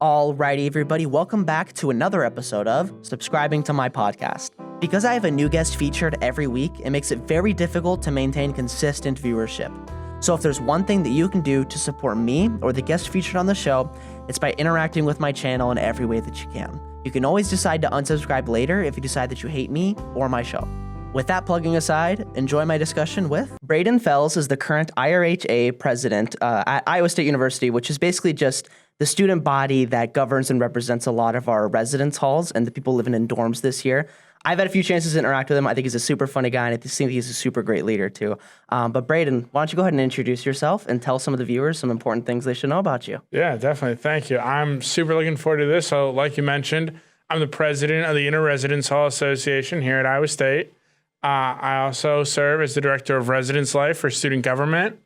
Alrighty, everybody, welcome back to another episode of Subscribing to My Podcast. Because I have a new guest featured every week, it makes it very difficult to maintain consistent viewership. So if there's one thing that you can do to support me or the guest featured on the show, it's by interacting with my channel in every way that you can. You can always decide to unsubscribe later if you decide that you hate me or my show. With that plugging aside, enjoy my discussion with Braden Fels is the current IRHA president at Iowa State University, which is basically just the student body that governs and represents a lot of our residence halls and the people living in dorms this year. I've had a few chances to interact with him. I think he's a super funny guy, and I think he's a super great leader, too. But Braden, why don't you go ahead and introduce yourself and tell some of the viewers some important things they should know about you. Yeah, definitely. Thank you. I'm super looking forward to this. So like you mentioned, I'm the president of the Inter-Residence Hall Association here at Iowa State. I also serve as the director of residence life for student government.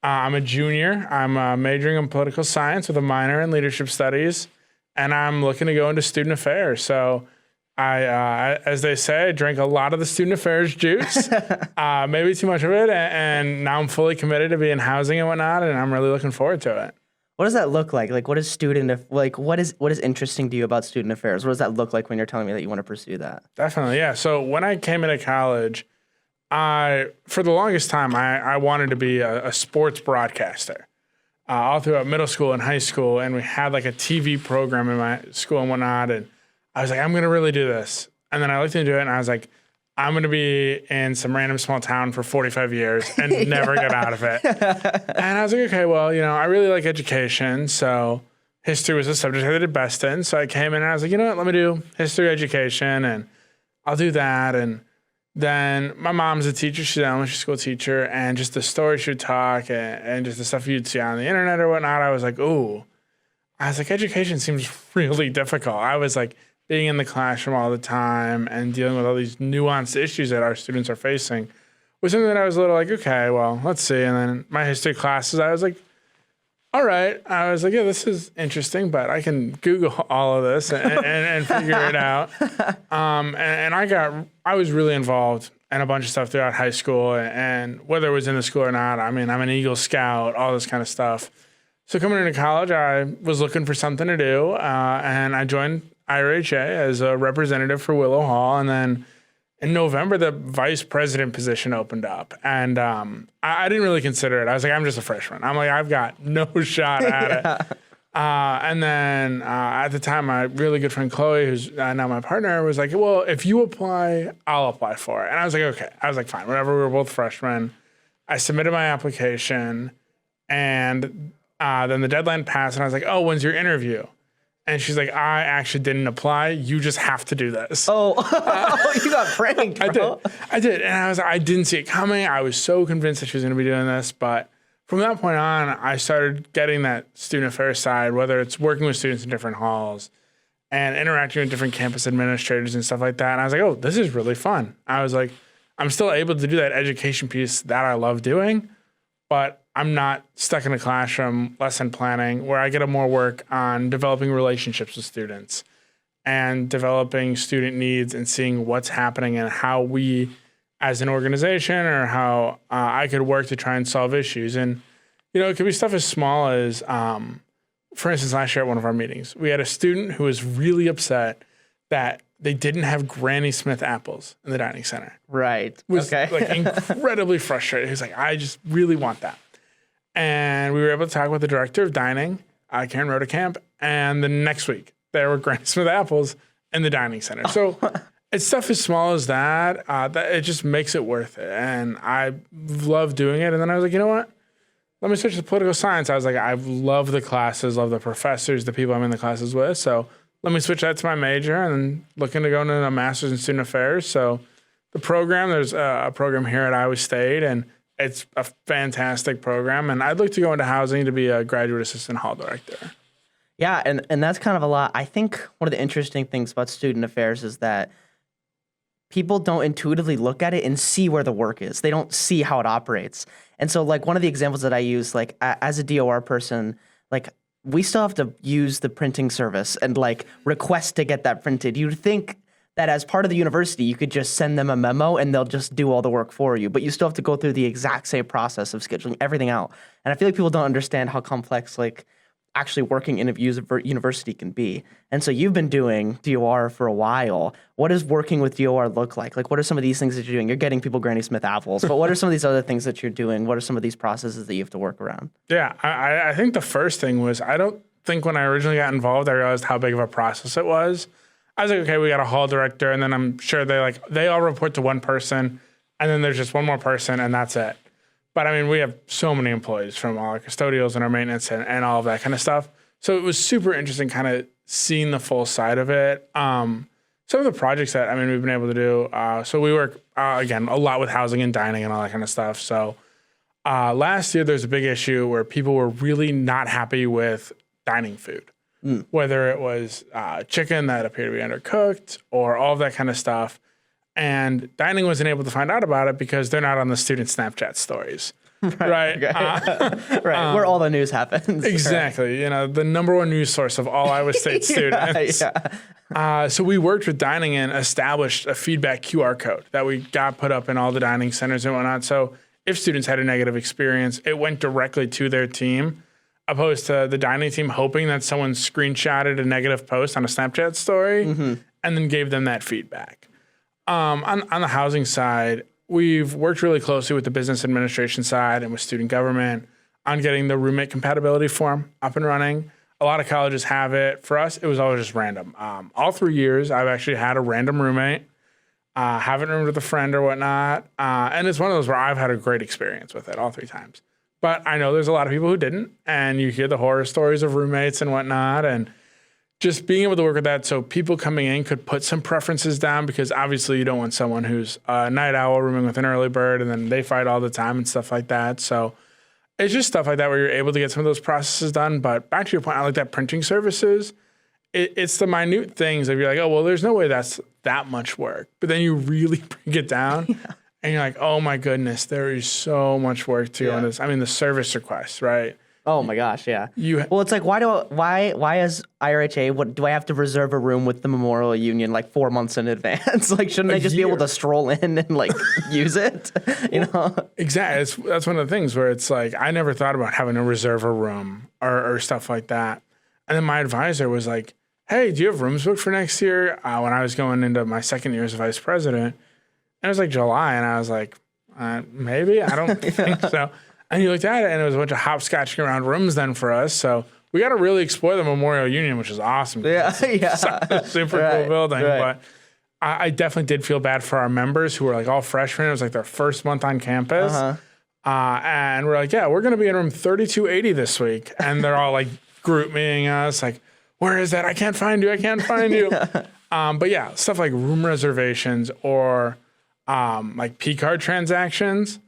I'm a junior. I'm majoring in political science with a minor in leadership studies, and I'm looking to go into student affairs. So I as they say, I drank a lot of the student affairs juice, maybe too much of it, and now I'm fully committed to being housing and whatnot, and I'm really looking forward to it. What does that look like? Like, what is what is interesting to you about student affairs? What does that look like when you're telling me that you want to pursue that? Definitely, yeah. So when I came into college, for the longest time, I wanted to be a sports broadcaster. All throughout middle school and high school, and we had like a TV program in my school and whatnot, and I was like, I'm going to really do this. And then I looked into it, and I was like, I'm going to be in some random small town for 45 years and never get out of it. And I was like, okay, well, I really like education, so history was a subject I did best in. So I came in, and I was like, you know what, let me do history education, and I'll do that. And then my mom's a teacher. She's an elementary school teacher, and just the stories she would talk and just the stuff you'd see on the internet or whatnot, I was like, ooh. I was like, education seems really difficult. I was like, being in the classroom all the time and dealing with all these nuanced issues that our students are facing was something that I was a little like, okay, well, let's see. And then my history classes, I was like, all right. I was like, yeah, this is interesting, but I can Google all of this and figure it out. And I was really involved in a bunch of stuff throughout high school, and whether it was in the school or not, I mean, I'm an Eagle Scout, all this kind of stuff. So coming into college, I was looking for something to do, and I joined IRHA as a representative for Willow Hall. And then in November, the vice president position opened up. And I didn't really consider it. I was like, I'm just a freshman. I'm like, I've got no shot at it. And then at the time, my really good friend Chloe, who's now my partner, was like, well, if you apply, I'll apply for it. And I was like, okay. I was like, fine, whatever. We were both freshmen. I submitted my application, and then the deadline passed, and I was like, oh, when's your interview? And she's like, I actually didn't apply. You just have to do this. Oh, you got pranked, bro. I did. And I didn't see it coming. I was so convinced that she was going to be doing this. But from that point on, I started getting that student affairs side, whether it's working with students in different halls and interacting with different campus administrators and stuff like that. And I was like, oh, this is really fun. I was like, I'm still able to do that education piece that I love doing, but I'm not stuck in a classroom lesson planning where I get to more work on developing relationships with students and developing student needs and seeing what's happening and how we as an organization or how I could work to try and solve issues. And, it could be stuff as small as, for instance, last year at one of our meetings, we had a student who was really upset that they didn't have Granny Smith apples in the dining center. Right. Was okay. like incredibly frustrated. He was like, I just really want that. And we were able to talk with the director of dining, Karen Rodekamp, and the next week there were Granny Smith apples in the dining center. So it's stuff as small as that, that it just makes it worth it. And I love doing it. And then I was like, you know what? Let me switch to political science. I was like, I love the classes, love the professors, the people I'm in the classes with. So let me switch that to my major, and looking to go into a master's in student affairs. So the program, there's a program here at Iowa State, and it's a fantastic program, and I'd like to go into housing to be a graduate assistant hall director. Yeah, and that's kind of a lot. I think one of the interesting things about student affairs is that people don't intuitively look at it and see where the work is. They don't see how it operates. And so, like, one of the examples that I use, like, as a DOR person, like, we still have to use the printing service and, like, request to get that printed. You'd think that as part of the university, you could just send them a memo and they'll just do all the work for you. But you still have to go through the exact same process of scheduling everything out. And I feel like people don't understand how complex, like, actually working in a university can be. And so you've been doing DOR for a while. What does working with DOR look like? Like, what are some of these things that you're doing? You're getting people Granny Smith apples, but what are some of these other things that you're doing? What are some of these processes that you have to work around? Yeah, I think the first thing was, I don't think when I originally got involved, I realized how big of a process it was. I was like, okay, we got a hall director, and then I'm sure they all report to one person, and then there's just one more person, and that's it. But I mean, we have so many employees, from all our custodials and our maintenance and all of that kind of stuff. So it was super interesting kind of seeing the full side of it. Some of the projects that, we've been able to do. So we work, again, a lot with housing and dining and all that kind of stuff. So last year, there's a big issue where people were really not happy with dining food, whether it was chicken that appeared to be undercooked or all of that kind of stuff. And dining wasn't able to find out about it because they're not on the student Snapchat stories, right? Right, where all the news happens. Exactly. Right. The number one news source of all Iowa State students. So we worked with dining and established a feedback QR code that we got put up in all the dining centers and whatnot. So if students had a negative experience, it went directly to their team, opposed to the dining team hoping that someone screenshotted a negative post on a Snapchat story and then gave them that feedback. On the housing side, we've worked really closely with the business administration side and with student government on getting the roommate compatibility form up and running. A lot of colleges have it. For us, it was always just random. All 3 years, I've actually had a random roommate, haven't roomed with a friend or whatnot. And it's one of those where I've had a great experience with it all 3 times. But I know there's a lot of people who didn't. And you hear the horror stories of roommates and whatnot. And just being able to work with that so people coming in could put some preferences down, because obviously you don't want someone who's a night owl rooming with an early bird and then they fight all the time and stuff like that. So it's just stuff like that where you're able to get some of those processes done. But back to your point, I like that printing services. It's the minute things that you're like, oh, well, there's no way that's that much work. But then you really break it down and you're like, oh my goodness, there is so much work to go on this. The service requests, right? Oh my gosh, yeah. Well, it's like, why as IRHA, do I have to reserve a room with the Memorial Union like 4 months in advance? Like, shouldn't I just be able to stroll in and like use it? Exactly. That's one of the things where it's like, I never thought about having to reserve a room or stuff like that. And then my advisor was like, hey, do you have rooms booked for next year? When I was going into my second year as vice president, and it was like July, and I was like, maybe, I don't think so. And you looked at it, and it was a bunch of hopscotching around rooms then for us. So we got to really explore the Memorial Union, which is awesome. It's a super cool building. Right. But I definitely did feel bad for our members who were like all freshmen. It was like their first month on campus. And we're like, yeah, we're going to be in room 3280 this week. And they're all like group meeting us, like, where is that? I can't find you. But yeah, stuff like room reservations or like P-card transactions.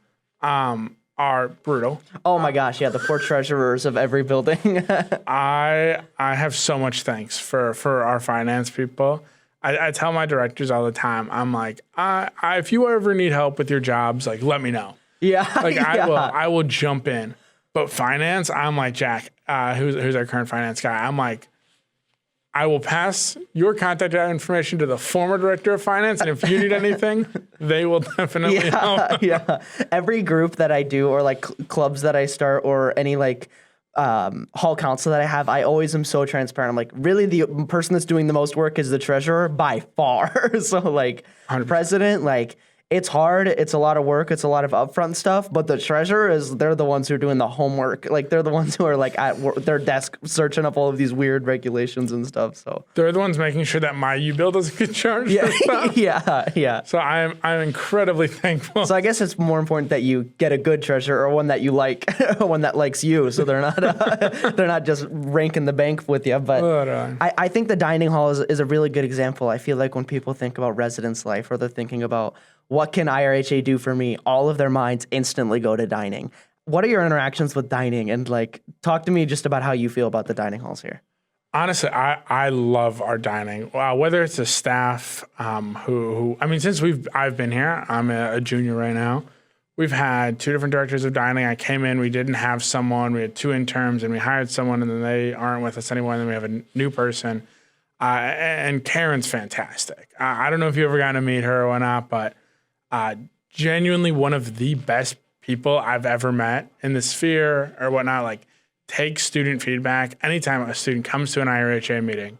Are brutal. Oh my gosh, yeah, the 4 treasurers of every building. I have so much thanks for our finance people. I tell my directors all the time, I'm like, if you ever need help with your jobs, like, let me know. Yeah. Like, I will jump in. But finance, I'm like, Jack, who's our current finance guy, I'm like, I will pass your contact information to the former director of finance, and if you need anything, they will definitely help. Yeah. Every group that I do, or like clubs that I start, or any like hall council that I have, I always am so transparent. I'm like, really, the person that's doing the most work is the treasurer by far. So like 100%. President, like, it's hard. It's a lot of work. It's a lot of upfront stuff. But the treasurer they're the ones who are doing the homework. Like, they're the ones who are like at their desk searching up all of these weird regulations and stuff. So they're the ones making sure that my U bill doesn't get charged. Yeah, for stuff. yeah. So I'm incredibly thankful. So I guess it's more important that you get a good treasurer, or one that you like, or one that likes you. So they're not just ranking the bank with you. But I think the dining hall is a really good example. I feel like when people think about residence life, or they're thinking about what can IRHA do for me, all of their minds instantly go to dining. What are your interactions with dining? And like, talk to me just about how you feel about the dining halls here. Honestly, I love our dining. Whether it's the staff who since I've been here, I'm a junior right now. We've had 2 different directors of dining. I came in, we didn't have someone. We had 2 interns, and we hired someone, and then they aren't with us anymore. And then we have a new person. And Karen's fantastic. I don't know if you ever gotten to meet her or whatnot, but genuinely one of the best people I've ever met in the sphere or whatnot. Like, take student feedback anytime a student comes to an IRHA meeting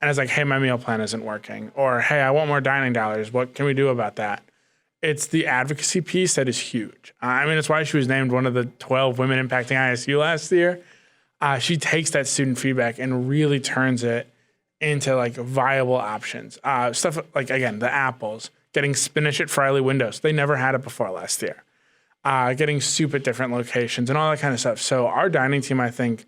and is like, hey, my meal plan isn't working, or hey, I want more dining dollars. What can we do about that? It's the advocacy piece that is huge. I mean, it's why she was named one of the 12 women impacting ISU last year. She takes that student feedback and really turns it into like viable options. Stuff like, again, the apples, getting spinach at Friley Windows. They never had it before last year. Getting soup at different locations and all that kind of stuff. So our dining team, I think,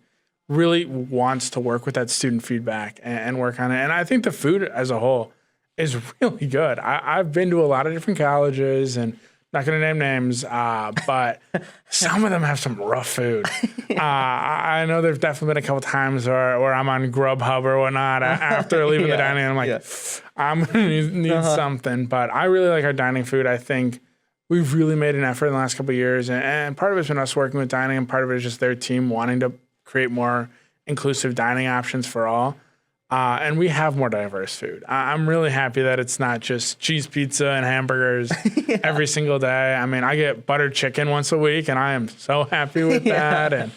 really wants to work with that student feedback and work on it. And I think the food as a whole is really good. I've been to a lot of different colleges and not going to name names, but some of them have some rough food. I know there's definitely been a couple times where I'm on Grubhub or whatnot after leaving the dining, and I'm like, I'm going to need something. But I really like our dining food. I think we've really made an effort in the last couple of years, and part of it's been us working with dining, and part of it is just their team wanting to create more inclusive dining options for all. And we have more diverse food. I'm really happy that it's not just cheese pizza and hamburgers every single day. I mean, I get buttered chicken once a week, and I am so happy with that. And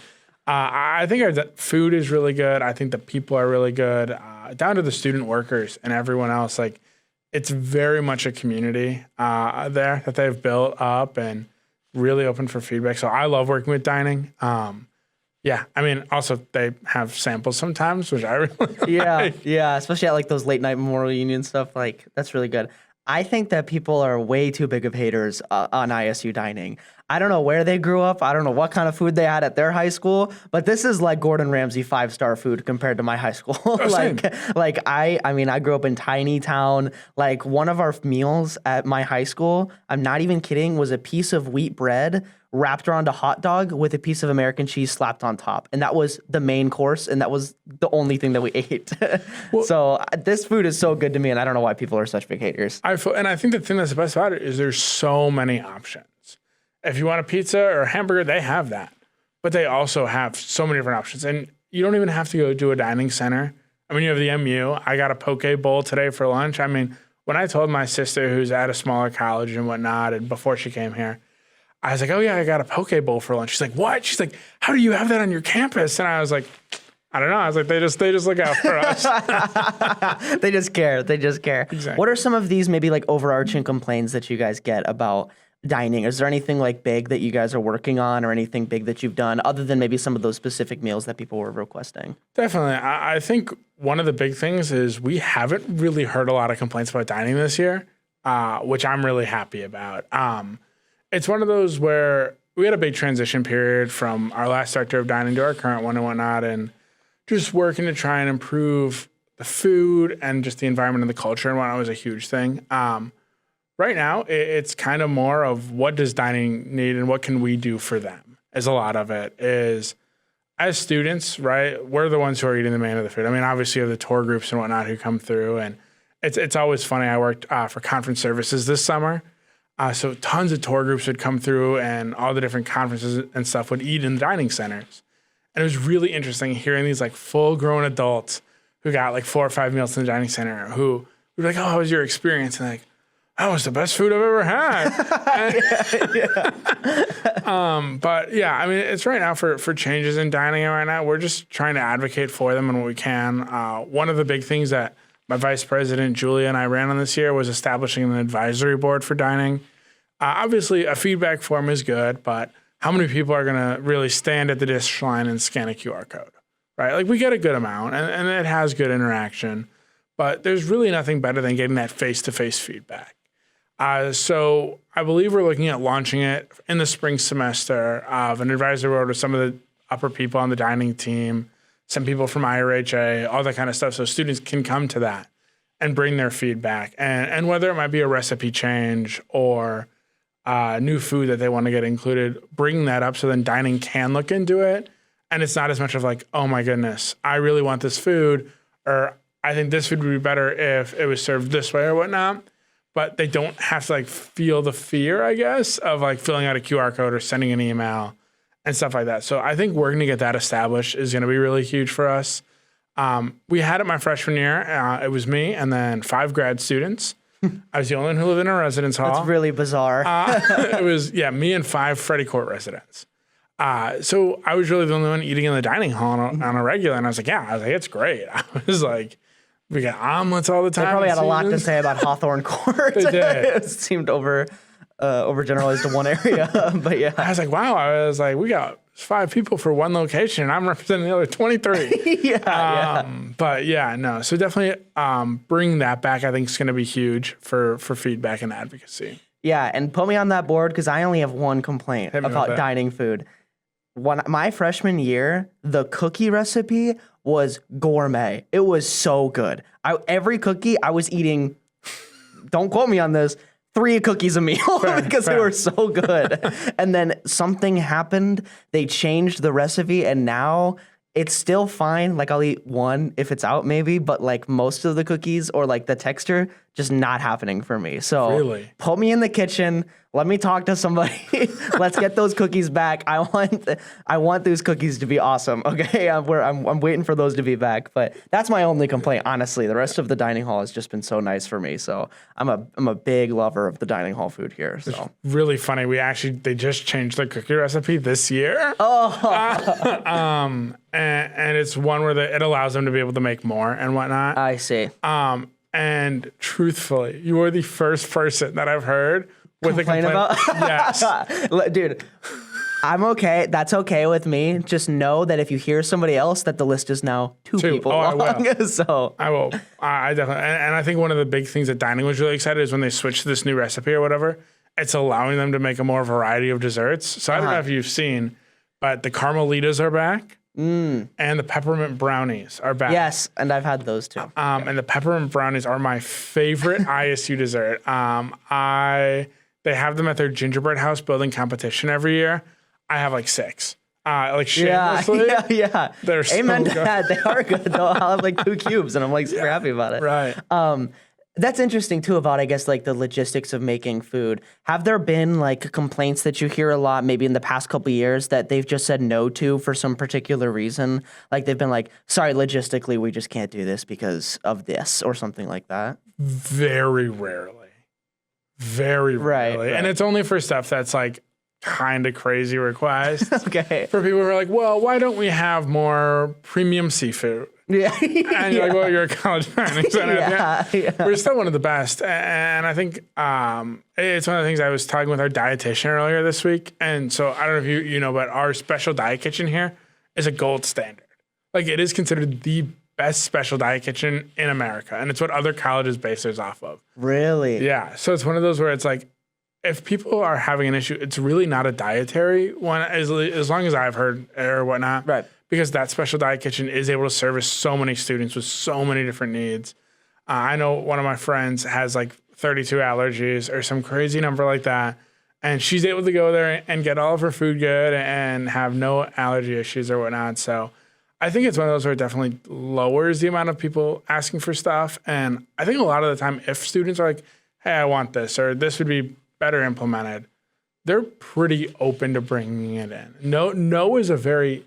I think our food is really good. I think the people are really good, down to the student workers and everyone else. Like, it's very much a community there that they've built up and really open for feedback. So I love working with dining. Yeah, I mean, also they have samples sometimes, which I really like. Yeah, especially at like those late night Memorial Union stuff. Like, that's really good. I think that people are way too big of haters on ISU Dining. I don't know where they grew up. I don't know what kind of food they had at their high school, but this is like Gordon Ramsay 5-star food compared to my high school. I mean, I grew up in tiny town. Like, one of our meals at my high school, I'm not even kidding, was a piece of wheat bread wrapped around a hot dog with a piece of American cheese slapped on top. And that was the main course, and that was the only thing that we ate. So this food is so good to me, and I don't know why people are such big haters. I think the thing that's the best about it is there's so many options. If you want a pizza or a hamburger, they have that. But they also have so many different options. And you don't even have to go to a dining center. I mean, you have the MU. I got a poke bowl today for lunch. I mean, when I told my sister, who's at a smaller college and whatnot, and before she came here, I was like, oh, yeah, I got a poke bowl for lunch. She's like, what? She's like, how do you have that on your campus? And I was like, I don't know. I was like, they just look out for us. They just care. They just care. Exactly. What are some of these maybe like overarching complaints that you guys get about dining? Is there anything like big that you guys are working on, or anything big that you've done other than maybe some of those specific meals that people were requesting? Definitely. I think one of the big things is we haven't really heard a lot of complaints about dining this year, which I'm really happy about. It's one of those where we had a big transition period from our last director of dining to our current one and whatnot, and just working to try and improve the food and just the environment and the culture and whatnot was a huge thing. Right now, it's kind of more of what does dining need and what can we do for them, as a lot of it is. As students, right, we're the ones who are eating the main of the food. I mean, obviously you have the tour groups and whatnot who come through, and it's always funny. I worked for conference services this summer. So tons of tour groups would come through, and all the different conferences and stuff would eat in the dining centers. And it was really interesting hearing these like full-grown adults who got like 4 or 5 meals in the dining center who were like, oh, how was your experience? And like, that was the best food I've ever had. But yeah, I mean, it's right now for changes in dining right now. We're just trying to advocate for them and what we can. One of the big things that my vice president, Julia, and I ran on this year was establishing an advisory board for dining. Obviously, a feedback form is good, but how many people are going to really stand at the dish line and scan a QR code, right? Like, we get a good amount, and it has good interaction, but there's really nothing better than getting that face-to-face feedback. So I believe we're looking at launching it in the spring semester of an advisory board with some of the upper people on the dining team, some people from IRHA, all that kind of stuff. So students can come to that and bring their feedback. And whether it might be a recipe change or new food that they want to get included, bring that up so then dining can look into it. And it's not as much of like, oh my goodness, I really want this food, or I think this food would be better if it was served this way or whatnot. But they don't have to like feel the fear, I guess, of like filling out a QR code or sending an email and stuff like that. So I think working to get that established is going to be really huge for us. We had it my freshman year. It was me and then 5 grad students. I was the only one who lived in a residence hall. That's really bizarre. It was, me and 5 Freddie Court residents. So I was really the only one eating in the dining hall on a regular, and I was like, it's great. I was like, we got omelets all the time. They probably had a lot to say about Hawthorne Court. They did. It seemed overgeneralized to one area, but yeah. I was like, wow. I was like, we got 5 people for one location, and I'm representing the other 23. yeah. But yeah, no. So definitely bringing that back, I think, is going to be huge for feedback and advocacy. Yeah, and put me on that board because I only have one complaint about dining food. My freshman year, the cookie recipe was gourmet. It was so good. Every cookie I was eating, don't quote me on this, 3 cookies a meal because they were so good. And then something happened. They changed the recipe, and now it's still fine. Like, I'll eat 1 if it's out maybe, but like most of the cookies or like the texture, just not happening for me. So put me in the kitchen. Let me talk to somebody. Let's get those cookies back. I want those cookies to be awesome. Okay, I'm waiting for those to be back. But that's my only complaint, honestly. The rest of the dining hall has just been so nice for me. So I'm a big lover of the dining hall food here. So it's really funny. They just changed the cookie recipe this year. And it's one where it allows them to be able to make more and whatnot. I see. And truthfully, you are the first person that I've heard with a complaint about. Yes, dude. I'm okay. That's okay with me. Just know that if you hear somebody else, that the list is now 2 people long. I will. So I will. I definitely. And I think one of the big things that Dining was really excited is when they switched to this new recipe or whatever. It's allowing them to make a more variety of desserts. So I don't know if you've seen, but the Carmelitas are back. And the peppermint brownies are back. Yes, and I've had those too. And the peppermint brownies are my favorite ISU dessert. They have them at their gingerbread house building competition every year. I have like 6. Like shamelessly. Yeah. They're Amen so to good. that. They are good though. I'll have like 2 cubes, and I'm like super happy about it. Right. That's interesting too about, I guess, like the logistics of making food. Have there been like complaints that you hear a lot, maybe in the past couple of years, that they've just said no to for some particular reason? Like they've been like, sorry, logistically, we just can't do this because of this or something like that? Very rarely. Very rarely. Right. And it's only for stuff that's like kind of crazy request. Okay. For people who are like, well, why don't we have more premium seafood? Yeah. And you're like, well, you're a college dining center. Yeah. We're still one of the best. And I think it's one of the things I was talking with our dietitian earlier this week. And so I don't know if you know, but our special diet kitchen here is a gold standard. Like, it is considered the best special diet kitchen in America. And it's what other colleges base theirs off of. Really? Yeah. So it's one of those where it's like, if people are having an issue, it's really not a dietary one, as long as I've heard or whatnot. Right. Because that special diet kitchen is able to service so many students with so many different needs. I know one of my friends has like 32 allergies or some crazy number like that. And she's able to go there and get all of her food good and have no allergy issues or whatnot. So I think it's one of those where it definitely lowers the amount of people asking for stuff. And I think a lot of the time, if students are like, hey, I want this, or this would be better implemented, they're pretty open to bringing it in. No is a very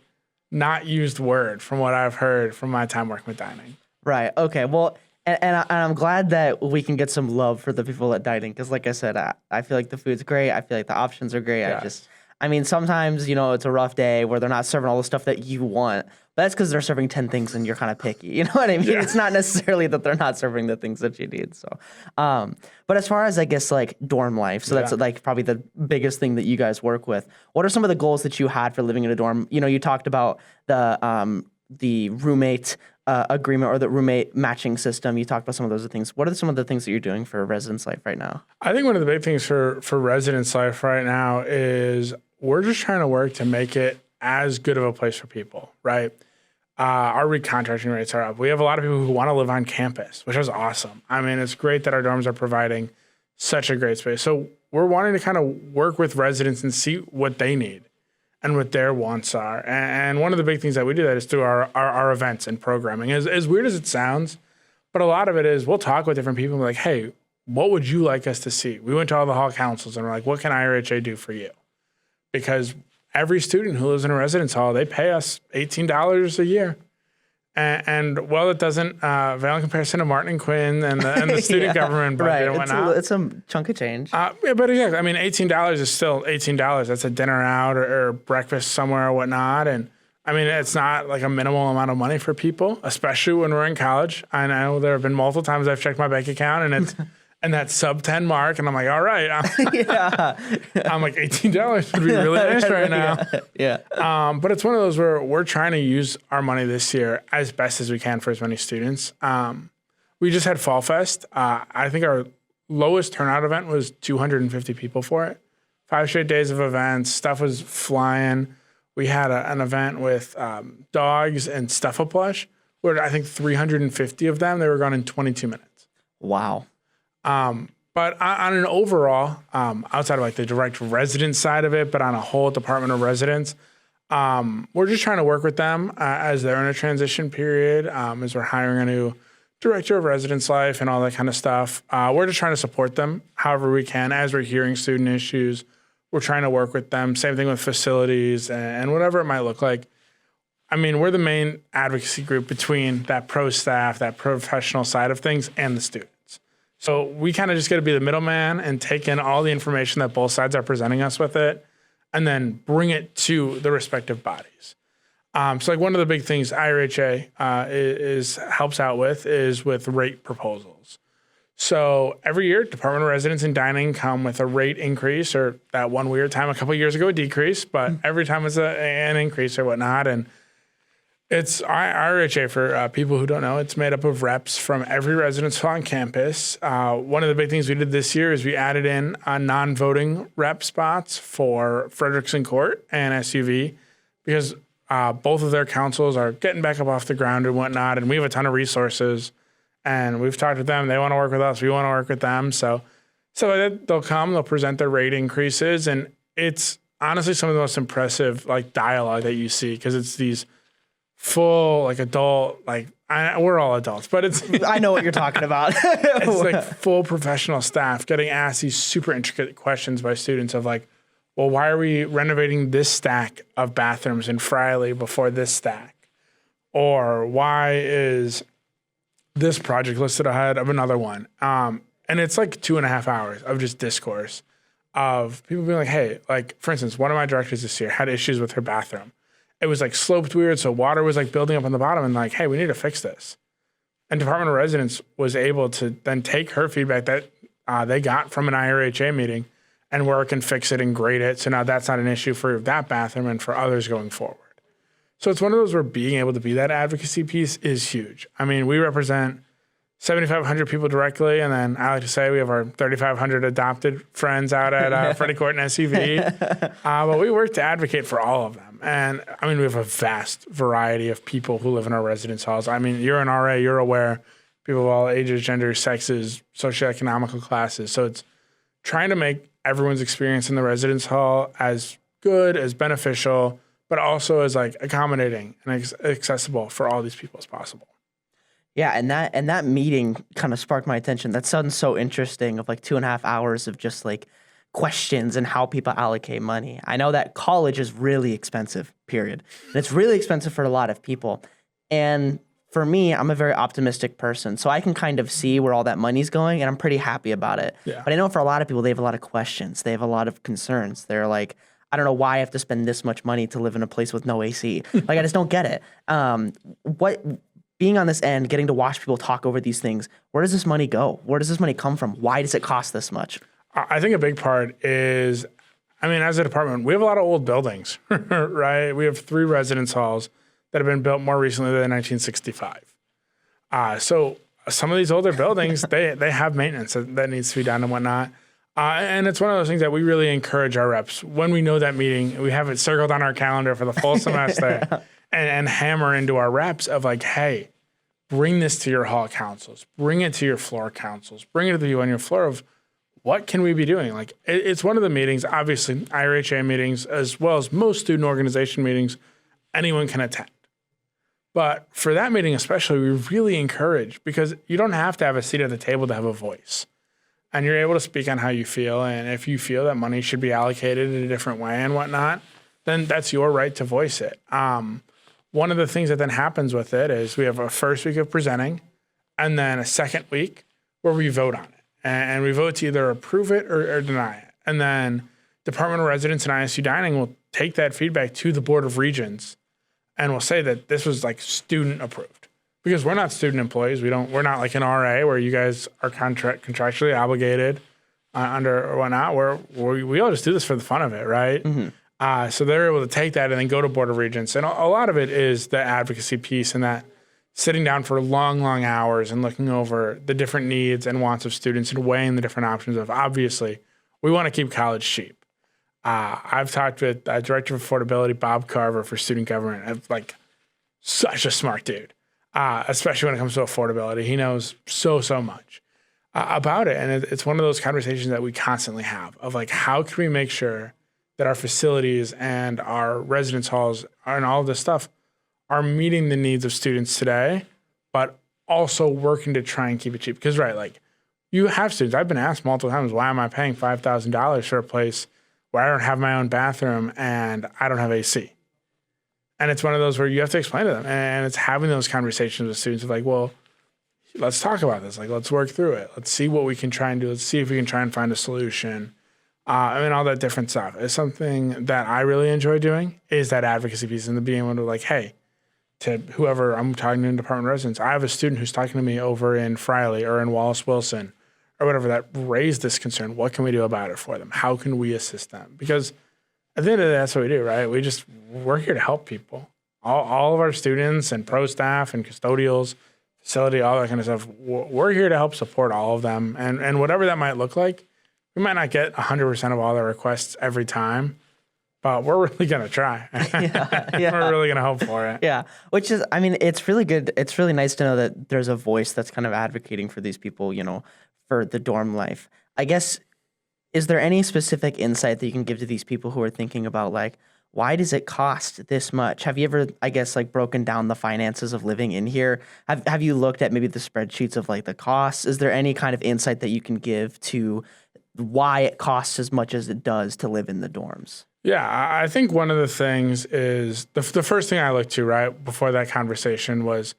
not used word from what I've heard from my time working with dining. Right. Okay. Well, and I'm glad that we can get some love for the people at dining because, like I said, I feel like the food's great. I feel like the options are great. Yes. I mean, sometimes, it's a rough day where they're not serving all the stuff that you want, but that's because they're serving 10 things and you're kind of picky. You know what I mean? Yeah. It's not necessarily that they're not serving the things that you need. So, but as far as, I guess, like dorm life, so that's like probably the biggest thing that you guys work with. What are some of the goals that you had for living in a dorm? You talked about the roommate agreement or the roommate matching system. You talked about some of those things. What are some of the things that you're doing for residence life right now? I think one of the big things for residence life right now is we're just trying to work to make it as good of a place for people, right? Our recontracting rates are up. We have a lot of people who want to live on campus, which is awesome. I mean, it's great that our dorms are providing such a great space. So we're wanting to kind of work with residents and see what they need and what their wants are. And one of the big things that we do that is through our events and programming. As weird as it sounds, but a lot of it is we'll talk with different people and be like, hey, what would you like us to see? We went to all the hall councils and we're like, what can IRHA do for you? Because every student who lives in a residence hall, they pay us $18 a year. And well, it doesn't veil in comparison to Martin and Quinn and the student government budget and whatnot. It's a chunk of change. Yeah, but exactly. I mean, $18 is still $18. That's a dinner out or breakfast somewhere or whatnot. And I mean, it's not like a minimal amount of money for people, especially when we're in college. I know there have been multiple times I've checked my bank account and it's and that sub 10 mark, and I'm like, all right. I'm like, $18 would be really nice right now. Yeah. But it's one of those where we're trying to use our money this year as best as we can for as many students. We just had Fall Fest. I think our lowest turnout event was 250 people for it. 5 straight days of events. Stuff was flying. We had an event with dogs and Stuff-A-Plush, where I think 350 of them, they were gone in 22 minutes. Wow. But on an overall, outside of like the direct resident side of it, but on a whole Department of Residence, we're just trying to work with them as they're in a transition period, as we're hiring a new director of residence life and all that kind of stuff. We're just trying to support them however we can as we're hearing student issues. We're trying to work with them. Same thing with facilities and whatever it might look like. I mean, we're the main advocacy group between that pro staff, that professional side of things, and the students. So we kind of just got to be the middleman and take in all the information that both sides are presenting us with it and then bring it to the respective bodies. So like one of the big things IRHA helps out with is with rate proposals. So every year, Department of Residence and Dining come with a rate increase, or that one weird time a couple of years ago, a decrease, but every time it's an increase or whatnot. And it's IRHA, for people who don't know, it's made up of reps from every residence hall on campus. One of the big things we did this year is we added in non-voting rep spots for Frederickson Court and SUV because both of their councils are getting back up off the ground and whatnot, and we have a ton of resources. And we've talked with them. They want to work with us. We want to work with them. So they'll come. They'll present their rate increases, and it's honestly some of the most impressive like dialogue that you see because it's these full like adult we're all adults, but it's I know what you're talking about. It's like full professional staff getting asked these super intricate questions by students of like, well, why are we renovating this stack of bathrooms in Friley before this stack, or why is this project listed ahead of another one? And it's like 2.5 hours of just discourse of people being like, hey, like, for instance, one of my directors this year had issues with her bathroom. It was like sloped weird, so water was like building up on the bottom and like, hey, we need to fix this. And Department of Residence was able to then take her feedback that they got from an IRHA meeting and work and fix it and grade it. So now that's not an issue for that bathroom and for others going forward. So it's one of those where being able to be that advocacy piece is huge. I mean, we represent 7,500 people directly, and then I like to say we have our 3,500 adopted friends out at Freddie Court and SUV. But we work to advocate for all of them. And I mean, we have a vast variety of people who live in our residence halls. I mean, you're an RA, you're aware, people of all ages, genders, sexes, socioeconomical classes. So it's trying to make everyone's experience in the residence hall as good, as beneficial, but also as like accommodating and accessible for all these people as possible. Yeah, and that meeting kind of sparked my attention. That sounds so interesting, of like 2.5 hours of just like questions and how people allocate money. I know that college is really expensive, period. And it's really expensive for a lot of people. And for me, I'm a very optimistic person, so I can kind of see where all that money's going, and I'm pretty happy about it. Yeah. But I know for a lot of people, they have a lot of questions. They have a lot of concerns. They're like, I don't know why I have to spend this much money to live in a place with no AC. Like, I just don't get it. Being on this end, getting to watch people talk over these things, where does this money go? Where does this money come from? Why does it cost this much? I think a big part is, I mean, as a department, we have a lot of old buildings, right? We have 3 residence halls that have been built more recently than 1965. So some of these older buildings, they have maintenance that needs to be done and whatnot. And it's one of those things that we really encourage our reps. When we know that meeting, we have it circled on our calendar for the full semester and hammer into our reps of like, hey, bring this to your hall councils, bring it to your floor councils, bring it to you on your floor of what can we be doing? Like, it's one of the meetings, obviously, IRHA meetings, as well as most student organization meetings, anyone can attend. But for that meeting especially, we really encourage, because you don't have to have a seat at the table to have a voice. And you're able to speak on how you feel. And if you feel that money should be allocated in a different way and whatnot, then that's your right to voice it. one of the things that then happens with it is we have a first week of presenting and then a second week where we vote on it. And we vote to either approve it or deny it. And then Department of Residence and ISU Dining will take that feedback to the Board of Regents and will say that this was like student approved. Because we're not student employees. We're not like an RA where you guys are contractually obligated under or whatnot. We all just do this for the fun of it, right? Mm-hmm. So they're able to take that and then go to Board of Regents. And a lot of it is the advocacy piece and that sitting down for long, long hours and looking over the different needs and wants of students and weighing the different options of, obviously, we want to keep college cheap. I've talked with Director of Affordability, Bob Carver, for student government. I'm like such a smart dude, especially when it comes to affordability. He knows so much about it. And it's one of those conversations that we constantly have of like, how can we make sure that our facilities and our residence halls and all of this stuff are meeting the needs of students today, but also working to try and keep it cheap. Because, right, like you have students, I've been asked multiple times, why am I paying $5,000 for a place where I don't have my own bathroom and I don't have AC? And it's one of those where you have to explain to them. And it's having those conversations with students of like, well, let's talk about this. Like, let's work through it. Let's see what we can try and do. Let's see if we can try and find a solution. I mean, all that different stuff is something that I really enjoy doing, is that advocacy piece and the being able to like, hey, to whoever I'm talking to in Department of Residence, I have a student who's talking to me over in Friley or in Wallace Wilson or whatever that raised this concern. What can we do about it for them? How can we assist them? Because at the end of the day, that's what we do, right? We're here to help people. All of our students and pro staff and custodials, facility, all that kind of stuff, we're here to help support all of them. And whatever that might look like, we might not get 100% of all their requests every time, but we're really going to try. Yeah. We're really going to hope for it. Yeah. Which is, I mean, it's really good. It's really nice to know that there's a voice that's kind of advocating for these people, you know, for the dorm life. I guess, is there any specific insight that you can give to these people who are thinking about like, why does it cost this much? Have you ever, I guess, like broken down the finances of living in here? Have you looked at maybe the spreadsheets of like the costs? Is there any kind of insight that you can give to why it costs as much as it does to live in the dorms? Yeah, I think one of the things is the first thing I looked to right before that conversation was,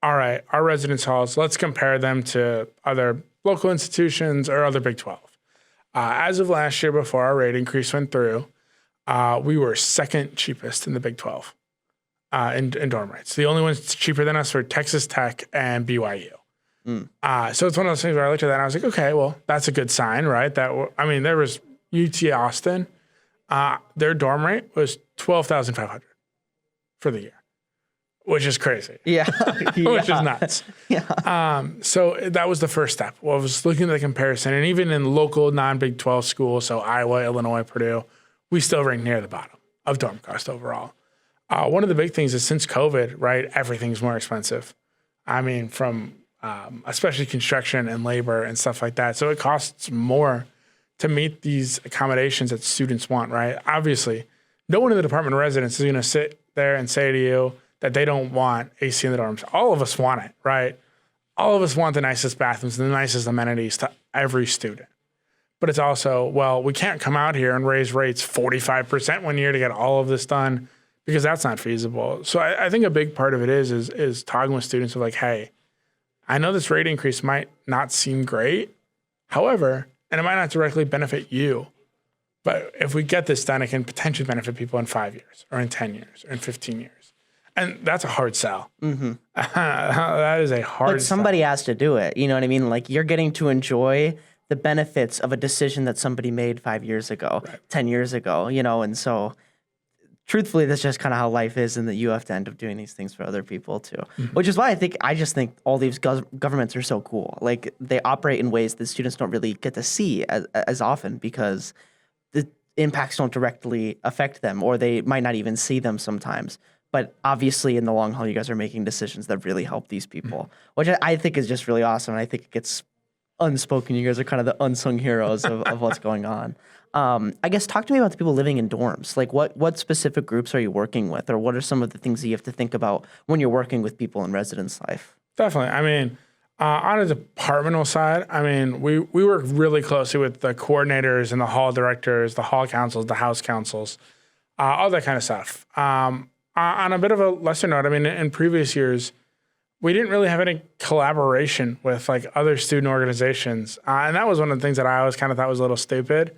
all right, our residence halls, let's compare them to other local institutions or other Big 12. As of last year, before our rate increase went through, we were second cheapest in the Big 12 in dorm rates. The only ones cheaper than us were Texas Tech and BYU. So it's one of those things where I looked at that and I was like, okay, well, that's a good sign, right? There was UT Austin. Their dorm rate was $12,500 for the year, which is crazy. Yeah. Which is nuts. Yeah. So that was the first step. Well, I was looking at the comparison, and even in local non-Big 12 schools, so Iowa, Illinois, Purdue, we still rank near the bottom of dorm cost overall. One of the big things is since COVID, right, everything's more expensive. I mean, from especially construction and labor and stuff like that. So it costs more to meet these accommodations that students want, right? Obviously, no one in the Department of Residence is going to sit there and say to you that they don't want AC in the dorms. All of us want it, right? All of us want the nicest bathrooms and the nicest amenities to every student. But it's also, well, we can't come out here and raise rates 45% one year to get all of this done because that's not feasible. So I think a big part of it is talking with students of like, hey, I know this rate increase might not seem great. However, and it might not directly benefit you, but if we get this done, it can potentially benefit people in 5 years or in 10 years or in 15 years. And that's a hard sell. Mm-hmm. That is a hard sell. Somebody has to do it. You know what I mean? Like you're getting to enjoy the benefits of a decision that somebody made 5 years ago, right. 10 years ago, you know? And so truthfully, that's just kind of how life is, and that you have to end up doing these things for other people too, which is why I just think all these governments are so cool. Like they operate in ways that students don't really get to see as often because the impacts don't directly affect them, or they might not even see them sometimes. But obviously in the long haul, you guys are making decisions that really help these people, which I think is just really awesome. And I think it gets unspoken. You guys are kind of the unsung heroes of what's going on. I guess talk to me about the people living in dorms. Like what specific groups are you working with, or what are some of the things that you have to think about when you're working with people in residence life? Definitely. I mean, on a departmental side, I mean, we work really closely with the coordinators and the hall directors, the hall councils, the house councils, all that kind of stuff. On on a bit of a lesser note, I mean, in previous years, we didn't really have any collaboration with like other student organizations. And that was one of the things that I always kind of thought was a little stupid.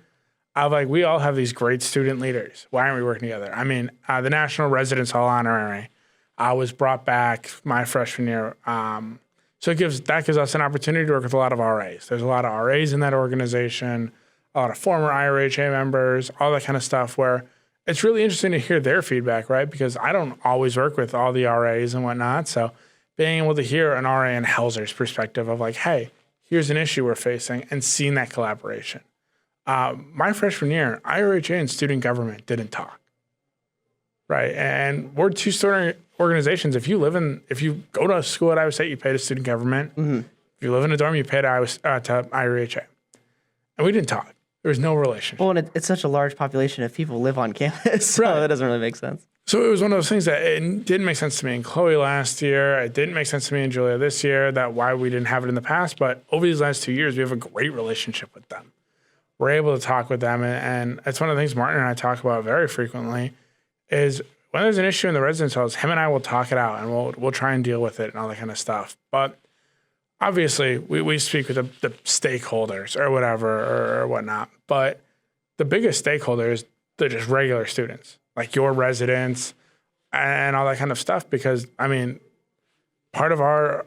I was like, we all have these great student leaders. Why aren't we working together? I mean, the National Residence Hall Honorary was brought back my freshman year. So that gives us an opportunity to work with a lot of RAs. There's a lot of RAs in that organization, a lot of former IRHA members, all that kind of stuff where it's really interesting to hear their feedback, right? Because I don't always work with all the RAs and whatnot. So being able to hear an RA and Helzer's perspective of like, hey, here's an issue we're facing and seeing that collaboration. My freshman year, IRHA and student government didn't talk, right? And we're two student organizations. If you go to school at Iowa State, you pay to student government. If you live in a dorm, you pay to IRHA. And we didn't talk. There was no relationship. Well, and it's such a large population of people live on campus, so that doesn't really make sense. So it was one of those things that it didn't make sense to me and Chloe last year. It didn't make sense to me and Julia this year, that why we didn't have it in the past. But over these last 2 years, we have a great relationship with them. We're able to talk with them. And it's one of the things Martin and I talk about very frequently is when there's an issue in the residence halls, him and I will talk it out and we'll try and deal with it and all that kind of stuff. But obviously, we speak with the stakeholders or whatever or whatnot. But the biggest stakeholder is they're just regular students, like your residents and all that kind of stuff. Because, I mean, part of our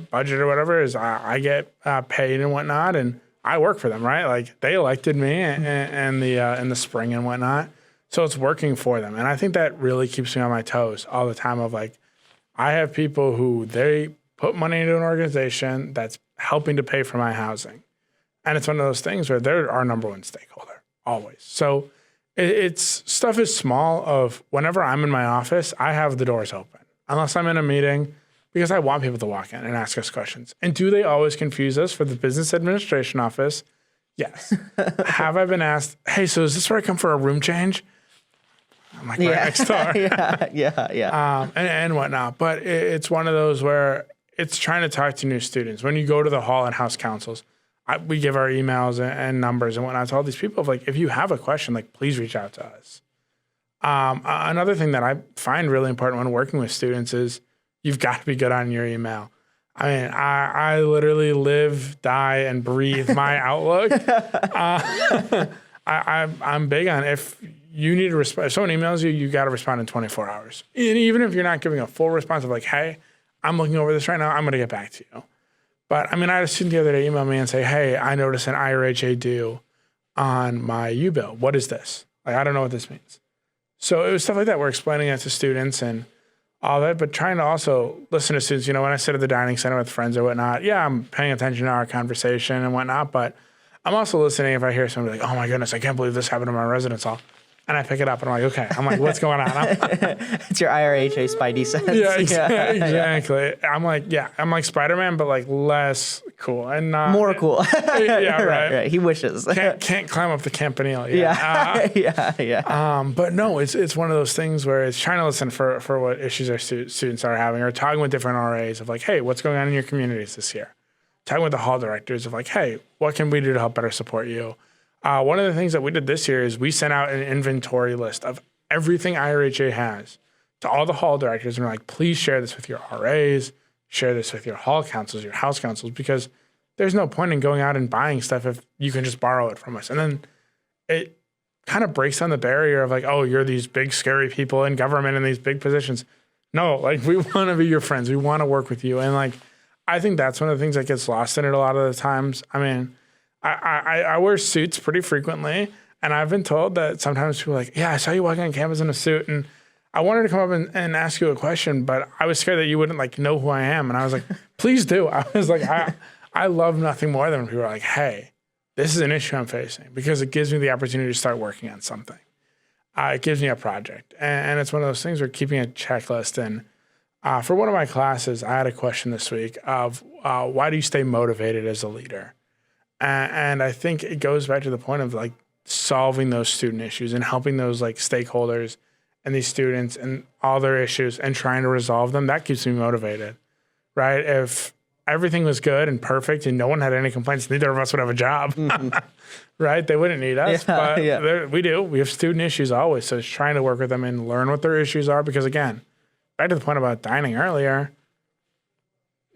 budget or whatever is I get paid and whatnot, and I work for them, right? Like they elected me in the spring and whatnot. So it's working for them. And I think that really keeps me on my toes all the time of like, I have people who they put money into an organization that's helping to pay for my housing. And it's one of those things where they're our number one stakeholder, always. So it's stuff is small of whenever I'm in my office, I have the doors open. Unless I'm in a meeting, because I want people to walk in and ask us questions. And do they always confuse us for the business administration office? Yes. Have I been asked, hey, so is this where I come for a room change? I'm like, right next door. yeah. And whatnot. But it's one of those where it's trying to talk to new students. When you go to the hall and house councils, we give our emails and numbers and whatnot to all these people of like, if you have a question, like, please reach out to us. Another thing that I find really important when working with students is you've got to be good on your email. I mean, I literally live, die, and breathe my Outlook. I'm big on if you need to respond. If someone emails you, you got to respond in 24 hours. And even if you're not giving a full response of like, hey, I'm looking over this right now, I'm going to get back to you. But I mean, I had a student the other day email me and say, hey, I noticed an IRHA due on my U-bill. What is this? Like, I don't know what this means. So it was stuff like that. We're explaining it to students and all that, but trying to also listen to students. You know, when I sit at the dining center with friends or whatnot, yeah, I'm paying attention to our conversation and whatnot, but I'm also listening if I hear somebody like, oh my goodness, I can't believe this happened in my residence hall. And I pick it up and I'm like, okay. I'm like, what's going on? It's your IRHA spidey sense. Yeah, exactly. I'm like Spider-Man, but like less cool and not more cool. Yeah, right. He wishes. Can't climb up the Campanile. Yeah. But no, it's one of those things where it's trying to listen for what issues our students are having, or talking with different RAs of like, hey, what's going on in your communities this year? Talking with the hall directors of like, hey, what can we do to help better support you? One of the things that we did this year is we sent out an inventory list of everything IRHA has to all the hall directors. And we're like, please share this with your RAs, share this with your hall councils, your house councils, because there's no point in going out and buying stuff if you can just borrow it from us. And then it kind of breaks down the barrier of like, oh, you're these big, scary people in government in these big positions. No, like we want to be your friends. We want to work with you. And like, I think that's one of the things that gets lost in it a lot of the times. I mean, I wear suits pretty frequently, and I've been told that sometimes people are like, yeah, I saw you walking on campus in a suit, and I wanted to come up and ask you a question, but I was scared that you wouldn't like know who I am. And I was like, please do. I was like, I love nothing more than when people are like, hey, this is an issue I'm facing, because it gives me the opportunity to start working on something. It gives me a project, and it's one of those things where keeping a checklist. And for one of my classes, I had a question this week of why do you stay motivated as a leader? And I think it goes back to the point of like solving those student issues and helping those like stakeholders and these students and all their issues and trying to resolve them. That keeps me motivated, right? If everything was good and perfect and no one had any complaints, neither of us would have a job, right? They wouldn't need us, but we do. We have student issues always. So it's trying to work with them and learn what their issues are. Because again, back to the point about dining earlier,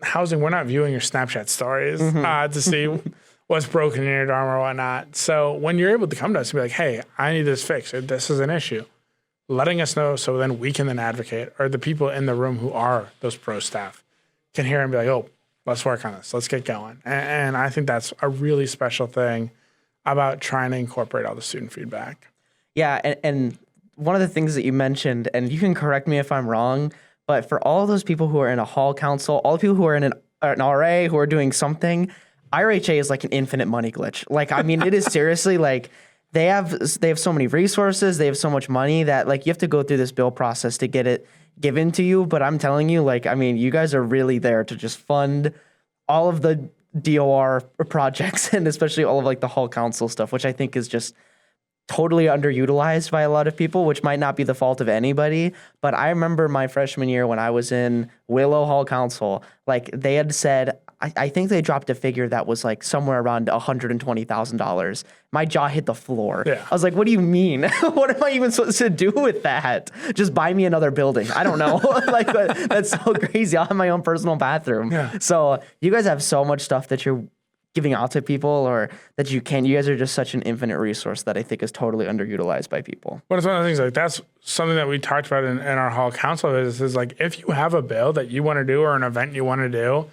housing, we're not viewing your Snapchat stories to see what's broken in your dorm or whatnot. So when you're able to come to us and be like, hey, I need this fixed, or this is an issue, letting us know so then we can then advocate, or the people in the room who are those pro staff can hear and be like, oh, let's work on this. Let's get going. And I think that's a really special thing about trying to incorporate all the student feedback. Yeah, and one of the things that you mentioned, and you can correct me if I'm wrong, but for all those people who are in a hall council, all the people who are in an RA, who are doing something, IRHA is like an infinite money glitch. Like, I mean, it is seriously like, they have so many resources, they have so much money that like you have to go through this bill process to get it given to you. But I'm telling you, like, I mean, you guys are really there to just fund all of the DOR projects and especially all of like the hall council stuff, which I think is just totally underutilized by a lot of people, which might not be the fault of anybody. But I remember my freshman year when I was in Willow Hall Council, like they had said, I think they dropped a figure that was like somewhere around $120,000. My jaw hit the floor. Yeah. I was like, what do you mean? What am I even supposed to do with that? Just buy me another building. I don't know. Like, that's so crazy. I'll have my own personal bathroom. Yeah. So you guys have so much stuff that you're giving out to people, or that you guys are just such an infinite resource that I think is totally underutilized by people. But it's one of the things, like that's something that we talked about in our hall council is like, if you have a bill that you want to do or an event you want to do,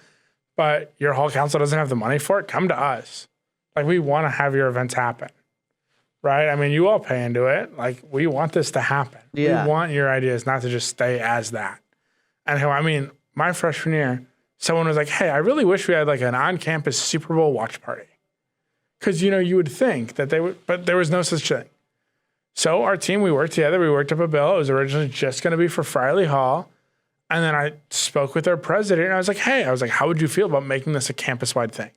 but your hall council doesn't have the money for it, come to us. Like, we want to have your events happen, right? I mean, you all pay into it. Like, we want this to happen. Yeah. We want your ideas not to just stay as that. And I mean, my freshman year, someone was like, hey, I really wish we had like an on-campus Super Bowl watch party. Because, you would think that they would, but there was no such thing. So our team, we worked together. We worked up a bill. It was originally just going to be for Friley Hall. And then I spoke with our president and I was like, hey, how would you feel about making this a campus-wide thing?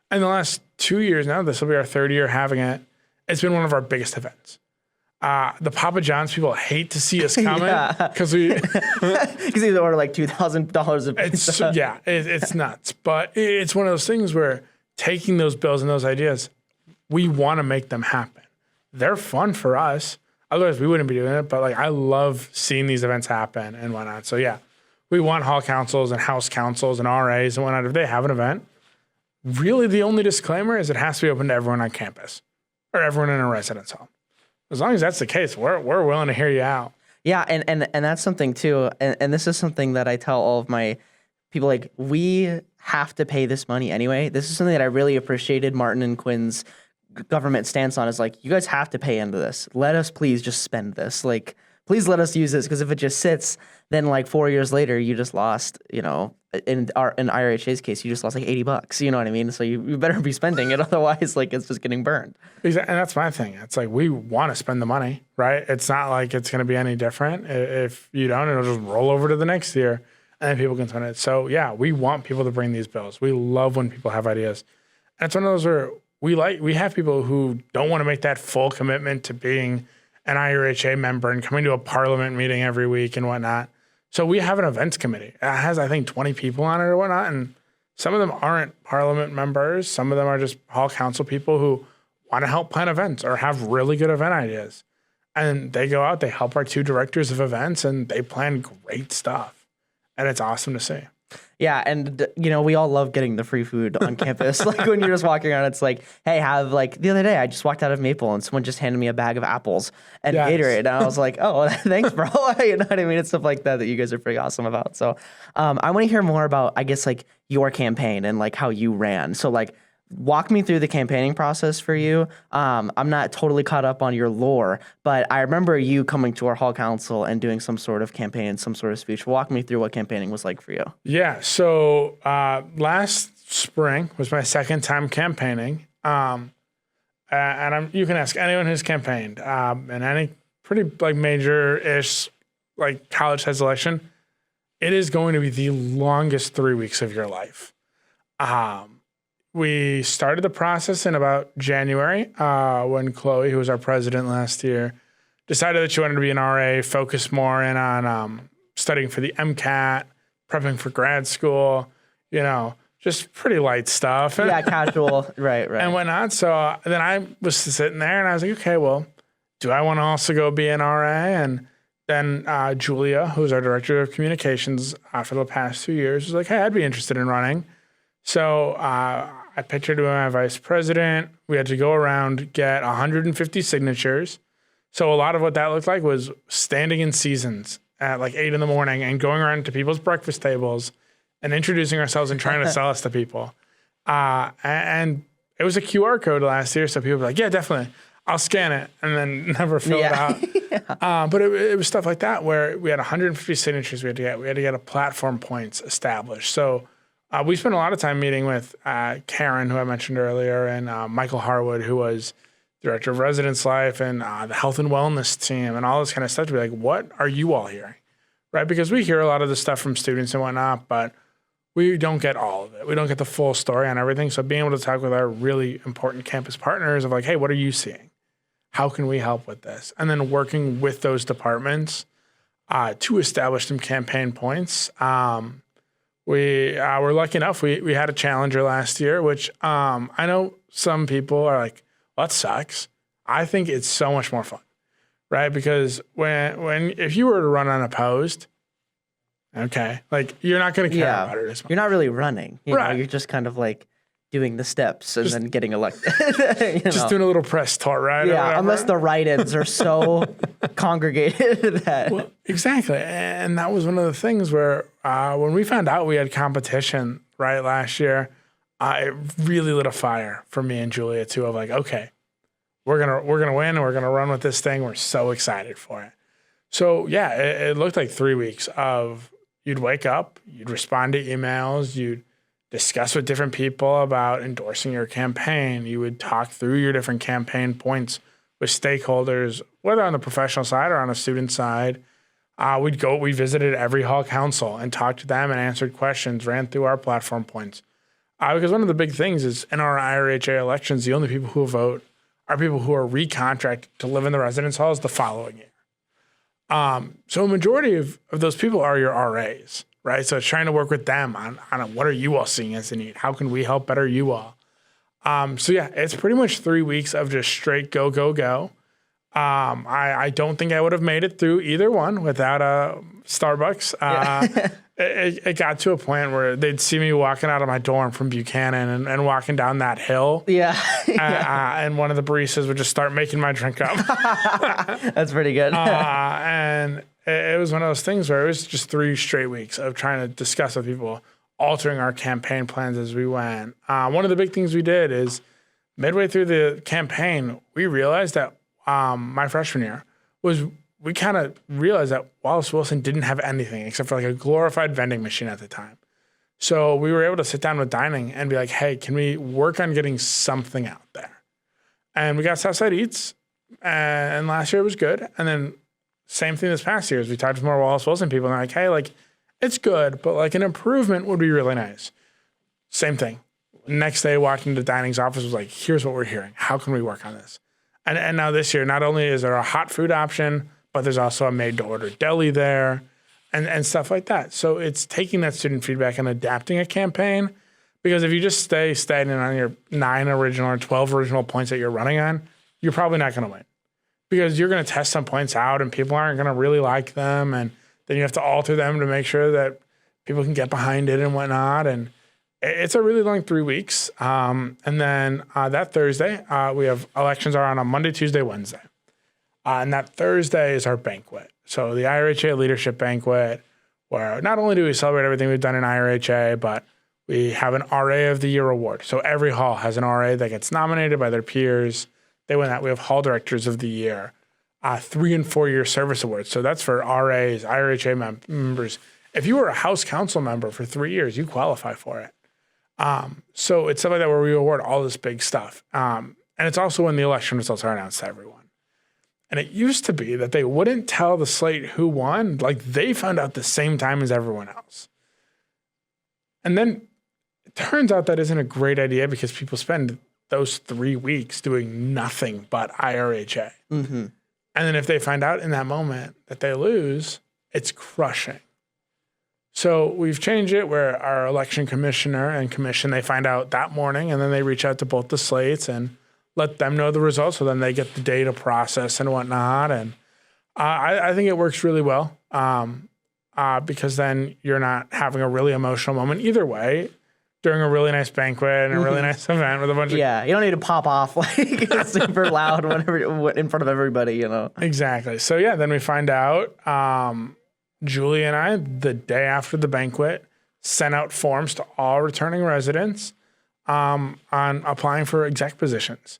And the last 2 years now, this will be our third year having it. It's been one of our biggest events. The Papa John's people hate to see us coming because they order like $2,000 a piece. It's nuts. But it's one of those things where taking those bills and those ideas, we want to make them happen. They're fun for us. Otherwise, we wouldn't be doing it. But like, I love seeing these events happen and whatnot. So yeah, we want hall councils and house councils and RAs and whatnot. If they have an event, really the only disclaimer is it has to be open to everyone on campus or everyone in a residence hall. As long as that's the case, we're willing to hear you out. Yeah, and that's something too. And this is something that I tell all of my people, like, we have to pay this money anyway. This is something that I really appreciated Martin and Quinn's government stance on, is like, you guys have to pay into this. Let us please just spend this. Like, please let us use this, because if it just sits, then like 4 years later, you just lost, in IRHA's case, you just lost like $80. You know what I mean? So you better be spending it. Otherwise, like, it's just getting burned. Exactly. And that's my thing. It's like, we want to spend the money, right? It's not like it's going to be any different. If you don't, it'll just roll over to the next year and then people can spend it. So yeah, we want people to bring these bills. We love when people have ideas. And it's one of those where we have people who don't want to make that full commitment to being an IRHA member and coming to a parliament meeting every week and whatnot. So we have an events committee. It has, I think, 20 people on it or whatnot. And some of them aren't parliament members. Some of them are just hall council people who want to help plan events or have really good event ideas. And they go out, they help our two directors of events, and they plan great stuff. And it's awesome to see. Yeah, and we all love getting the free food on campus. Like, when you're just walking around, it's like, hey, the other day I just walked out of Maple and someone just handed me a bag of apples and Gatorade, and I was like, oh, thanks, bro. You know what I mean? It's stuff like that you guys are pretty awesome about. So, I want to hear more about, I guess, like, your campaign and like how you ran. So, like, walk me through the campaigning process for you. I'm not totally caught up on your lore, but I remember you coming to our hall council and doing some sort of campaign, some sort of speech. Walk me through what campaigning was like for you. Yeah. So last spring was my second time campaigning. And you can ask anyone who's campaigned in any pretty like major-ish like college-sized election. It is going to be the longest 3 weeks of your life. We started the process in about January when Chloe, who was our president last year, decided that she wanted to be an RA, focus more in on studying for the MCAT, prepping for grad school, just pretty light stuff. Yeah, casual. Right. And whatnot. So then I was sitting there and I was like, okay, well, do I want to also go be an RA? And then Julia, who's our director of communications for the past 2 years, was like, hey, I'd be interested in running. So I pitched her to my vice president. We had to go around, get 150 signatures. So a lot of what that looked like was standing in seasons at like 8 a.m. and going around to people's breakfast tables and introducing ourselves and trying to sell us to people. And it was a QR code last year. So people were like, yeah, definitely. I'll scan it and then never fill it out. But it was stuff like that where we had 150 signatures we had to get. We had to get a platform points established. So we spent a lot of time meeting with Karen, who I mentioned earlier, and Michael Harwood, who was director of residence life and the health and wellness team and all this kind of stuff to be like, what are you all hearing? Right? Because we hear a lot of the stuff from students and whatnot, but we don't get all of it. We don't get the full story on everything. So being able to talk with our really important campus partners of like, hey, what are you seeing? How can we help with this? And then working with those departments to establish some campaign points. We were lucky enough. We had a challenger last year, which I know some people are like, well, that sucks. I think it's so much more fun, right? Because if you were to run unopposed, okay, like you're not going to care about it as much. You're not really running. You know, you're just kind of like doing the steps and then getting elected. Just doing a little press tour, right? Yeah, unless the write-ins are so congregated that. Well, exactly. And that was one of the things where when we found out we had competition, right, last year, it really lit a fire for me and Julia too of like, okay, we're gonna win and we're gonna run with this thing. We're so excited for it. So yeah, it looked like 3 weeks of you'd wake up, you'd respond to emails, you'd discuss with different people about endorsing your campaign. You would talk through your different campaign points with stakeholders, whether on the professional side or on the student side. We visited every hall council and talked to them and answered questions, ran through our platform points. Because one of the big things is in our IRHA elections, the only people who vote are people who are recontracted to live in the residence halls the following year. So a majority of those people are your RAs. Right. So it's trying to work with them on what are you all seeing as a need? How can we help better you all? So yeah, it's pretty much 3 weeks of just straight go, go, go. I don't think I would have made it through either one without a Starbucks. It got to a point where they'd see me walking out of my dorm from Buchanan and walking down that hill. And one of the baristas would just start making my drink up. That's pretty good. And it was one of those things where it was just 3 straight weeks of trying to discuss with people, altering our campaign plans as we went. One of the big things we did is midway through the campaign, we realized that my freshman year we kind of realized that Wallace Wilson didn't have anything except for like a glorified vending machine at the time. So we were able to sit down with Dining and be like, hey, can we work on getting something out there? And we got Southside Eats, and last year it was good. And then same thing this past year is we talked to more Wallace Wilson people and they're like, hey, like it's good, but like an improvement would be really nice. Same thing. Next day, walking to Dining's office was like, here's what we're hearing. How can we work on this? And now this year, not only is there a hot food option, but there's also a made-to-order deli there and stuff like that. So it's taking that student feedback and adapting a campaign, because if you just stay stagnant on your 9 original or 12 original points that you're running on, you're probably not going to win, because you're going to test some points out and people aren't going to really like them. And then you have to alter them to make sure that people can get behind it and whatnot. And it's a really long 3 weeks. And then that Thursday, we have elections are on a Monday, Tuesday, Wednesday. And that Thursday is our banquet. So the IRHA Leadership Banquet, where not only do we celebrate everything we've done in IRHA, but we have an RA of the Year award. So every hall has an RA that gets nominated by their peers. They win that. We have Hall Directors of the Year, 3 and 4 year service awards. So that's for RAs, IRHA members. If you were a House Council member for 3 years, you qualify for it. So it's stuff like that where we award all this big stuff. And it's also when the election results are announced to everyone. And it used to be that they wouldn't tell the slate who won. Like they found out the same time as everyone else. And then it turns out that isn't a great idea, because people spend those 3 weeks doing nothing but IRHA. Mm-hmm. And then if they find out in that moment that they lose, it's crushing. So we've changed it where our election commissioner and commission, they find out that morning and then they reach out to both the slates and let them know the results. So then they get the data process and whatnot. And I think it works really well because then you're not having a really emotional moment either way during a really nice banquet and a really nice event with a bunch of... Yeah, you don't need to pop off like super loud whenever in front of everybody, you know. Exactly. So yeah, then we find out Julie and I, the day after the banquet, sent out forms to all returning residents on applying for exec positions.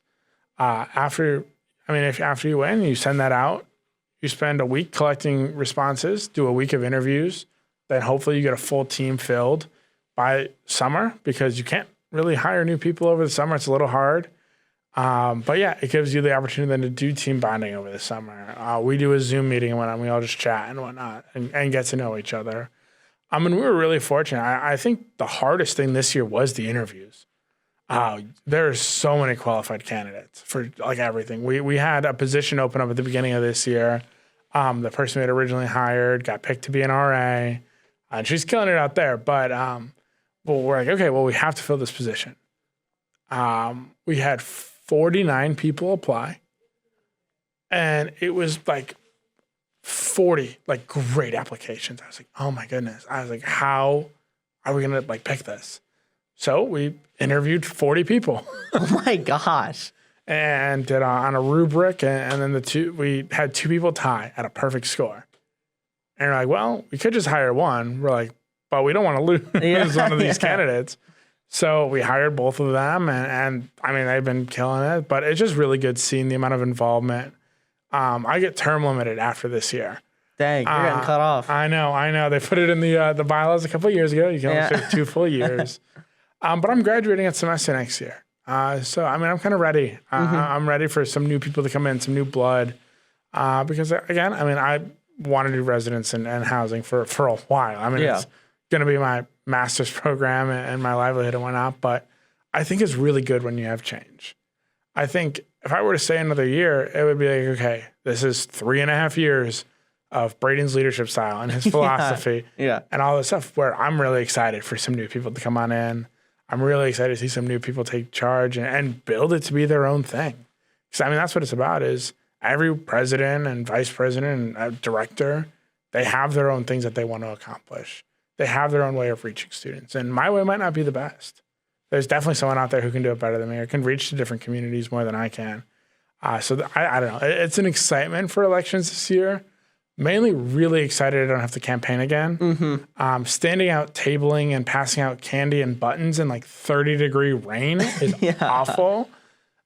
After you win, you send that out. You spend a week collecting responses, do a week of interviews, then hopefully you get a full team filled by summer because you can't really hire new people over the summer. It's a little hard. But yeah, it gives you the opportunity then to do team bonding over the summer. We do a Zoom meeting and whatnot. We all just chat and whatnot and get to know each other. I mean, we were really fortunate. I think the hardest thing this year was the interviews. There's so many qualified candidates for like everything. We had a position open up at the beginning of this year. The person we had originally hired got picked to be an RA, and she's killing it out there. But we're like, okay, well, we have to fill this position. We had 49 people apply, and it was like 40 like great applications. I was like, oh my goodness. I was like, how are we gonna like pick this? So we interviewed 40 people. Oh my gosh. And did on a rubric, and then we had two people tie at a perfect score. And we're like, well, we could just hire one. We're like, but we don't want to lose one of these candidates. So we hired both of them, and I mean, they've been killing it, but it's just really good seeing the amount of involvement. I get term limited after this year. Dang, you're getting cut off. I know. They put it in the bylaws a couple of years ago. You can only serve 2 full years. But I'm graduating at semester next year. So, I mean, I'm kind of ready. I'm ready for some new people to come in, some new blood. Because, again, I mean, I want to do residence and housing for a while. I mean, it's going to be my master's program and my livelihood and whatnot. But I think it's really good when you have change. I think if I were to stay another year, it would be like, okay, this is 3.5 years of Braden's leadership style and his philosophy and all this stuff where I'm really excited for some new people to come on in. I'm really excited to see some new people take charge and build it to be their own thing. Because, I mean, that's what it's about is every president and vice president and director, they have their own things that they want to accomplish. They have their own way of reaching students. And my way might not be the best. There's definitely someone out there who can do it better than me or can reach to different communities more than I can. I don't know. It's an excitement for elections this year. Mainly really excited I don't have to campaign again. Standing out, tabling, and passing out candy and buttons in like 30-degree rain is awful.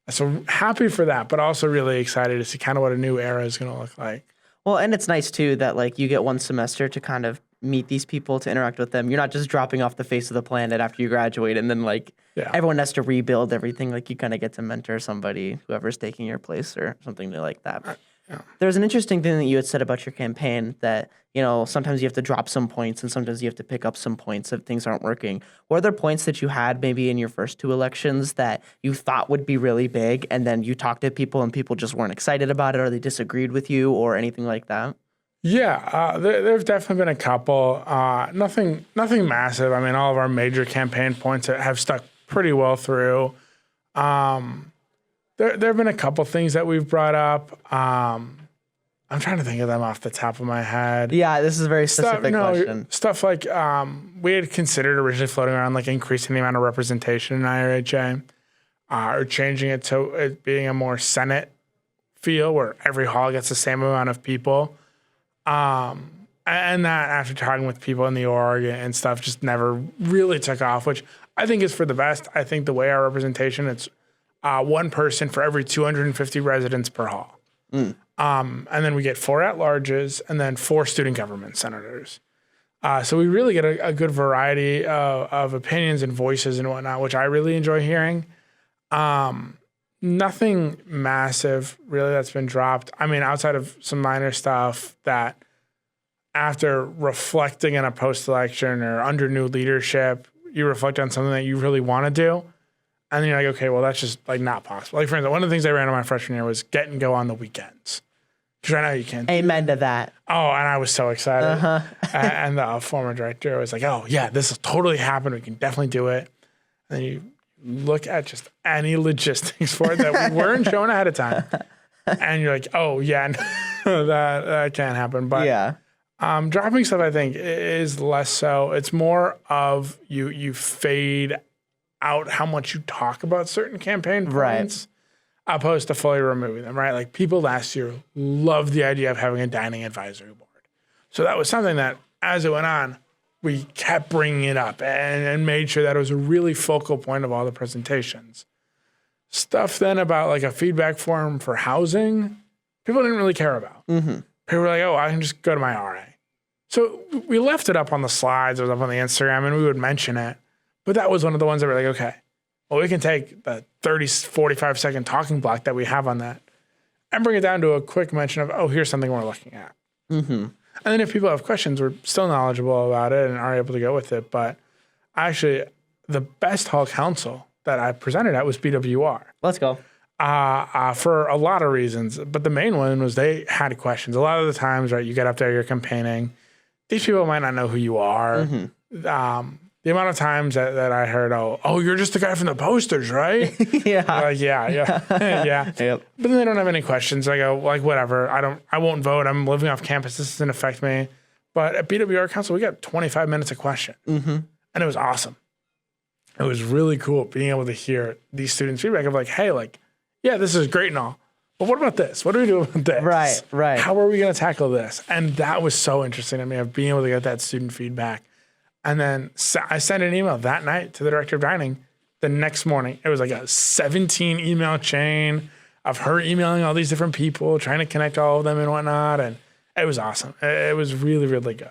So happy for that, but also really excited to see kind of what a new era is going to look like. Well, and it's nice too that like you get one semester to kind of meet these people, to interact with them. You're not just dropping off the face of the planet after you graduate and then like everyone has to rebuild everything. Like you kind of get to mentor somebody, whoever's taking your place or something like that. There's an interesting thing that you had said about your campaign that, you know, sometimes you have to drop some points and sometimes you have to pick up some points if things aren't working. Were there points that you had maybe in your first 2 elections that you thought would be really big and then you talked to people and people just weren't excited about it or they disagreed with you or anything like that? Yeah, there've definitely been a couple. Nothing massive. I mean, all of our major campaign points have stuck pretty well through. There have been a couple things that we've brought up. I'm trying to think of them off the top of my head. Yeah, this is a very specific question. Stuff like we had considered originally floating around like increasing the amount of representation in IRHA or changing it to it being a more Senate feel where every hall gets the same amount of people. And that after talking with people in the org and stuff just never really took off, which I think is for the best. I think the way our representation, it's one person for every 250 residents per hall. And then we get 4 at-larges and then 4 student government senators. So we really get a good variety of opinions and voices and whatnot, which I really enjoy hearing. Nothing massive really that's been dropped. I mean, outside of some minor stuff that after reflecting in a post-election or under new leadership, you reflect on something that you really want to do. And then you're like, okay, well, that's just like not possible. Like, for instance, one of the things I ran in my freshman year was get and go on the weekends. Because right now you can't. Amen to that. Oh, and I was so excited. And the former director was like, oh, yeah, this will totally happen. We can definitely do it. And then you look at just any logistics for it that we weren't shown ahead of time. And you're like, oh, yeah, no, that can't happen. But Yeah. dropping stuff, I think, is less so. It's more of you fade out how much you talk about certain campaign points, opposed to fully removing them, right? Like people last year loved the idea of having a dining advisory board. So that was something that, as it went on, we kept bringing it up and made sure that it was a really focal point of all the presentations. Stuff then about like a feedback form for housing, people didn't really care about. People were like, oh, I can just go to my RA. So we left it up on the slides, it was up on the Instagram, and we would mention it. But that was one of the ones that were like, okay, well, we can take the 30, 45-second talking block that we have on that and bring it down to a quick mention of, oh, here's something we're looking at. And then if people have questions, we're still knowledgeable about it and are able to go with it. But actually, the best hall council that I presented at was BWR. Let's go. For a lot of reasons. But the main one was they had questions. A lot of the times, right, you get up there, you're campaigning. These people might not know who you are. The amount of times that I heard, oh, you're just the guy from the posters, right? Yeah. Like, yeah. Yep. But then they don't have any questions. I go, like, whatever. I won't vote. I'm living off campus. This doesn't affect me. But at BWR Council, we got 25 minutes a question. And it was awesome. It was really cool being able to hear these students' feedback of like, hey, like, yeah, this is great and all. But what about this? What do we do about this? Right. How are we going to tackle this? And that was so interesting to me of being able to get that student feedback. And then I sent an email that night to the director of dining. The next morning, it was like a 17 email chain of her emailing all these different people, trying to connect all of them and whatnot. And it was awesome. It was really, really good.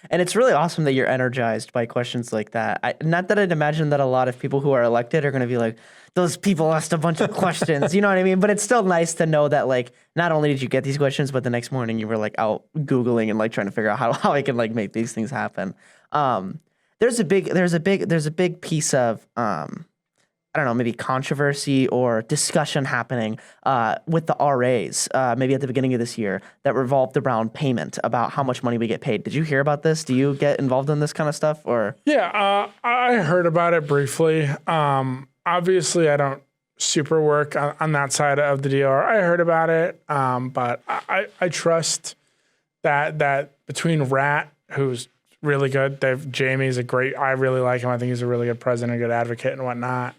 And it's really awesome that you're energized by questions like that. Not that I'd imagine that a lot of people who are elected are going to be like, those people asked a bunch of questions, you know what I mean? But it's still nice to know that like, not only did you get these questions, but the next morning you were like out Googling and like trying to figure out how I can like make these things happen. There's a big piece of, I don't know, maybe controversy or discussion happening with the RAs, maybe at the beginning of this year, that revolved around payment, about how much money we get paid. Did you hear about this? Do you get involved in this kind of stuff? Or Yeah, I heard about it briefly. Obviously, I don't super work on that side of the deal. I heard about it, but I trust that between Rat, who's really good, Jamie's a great, I really like him. I think he's a really good president, a good advocate and whatnot.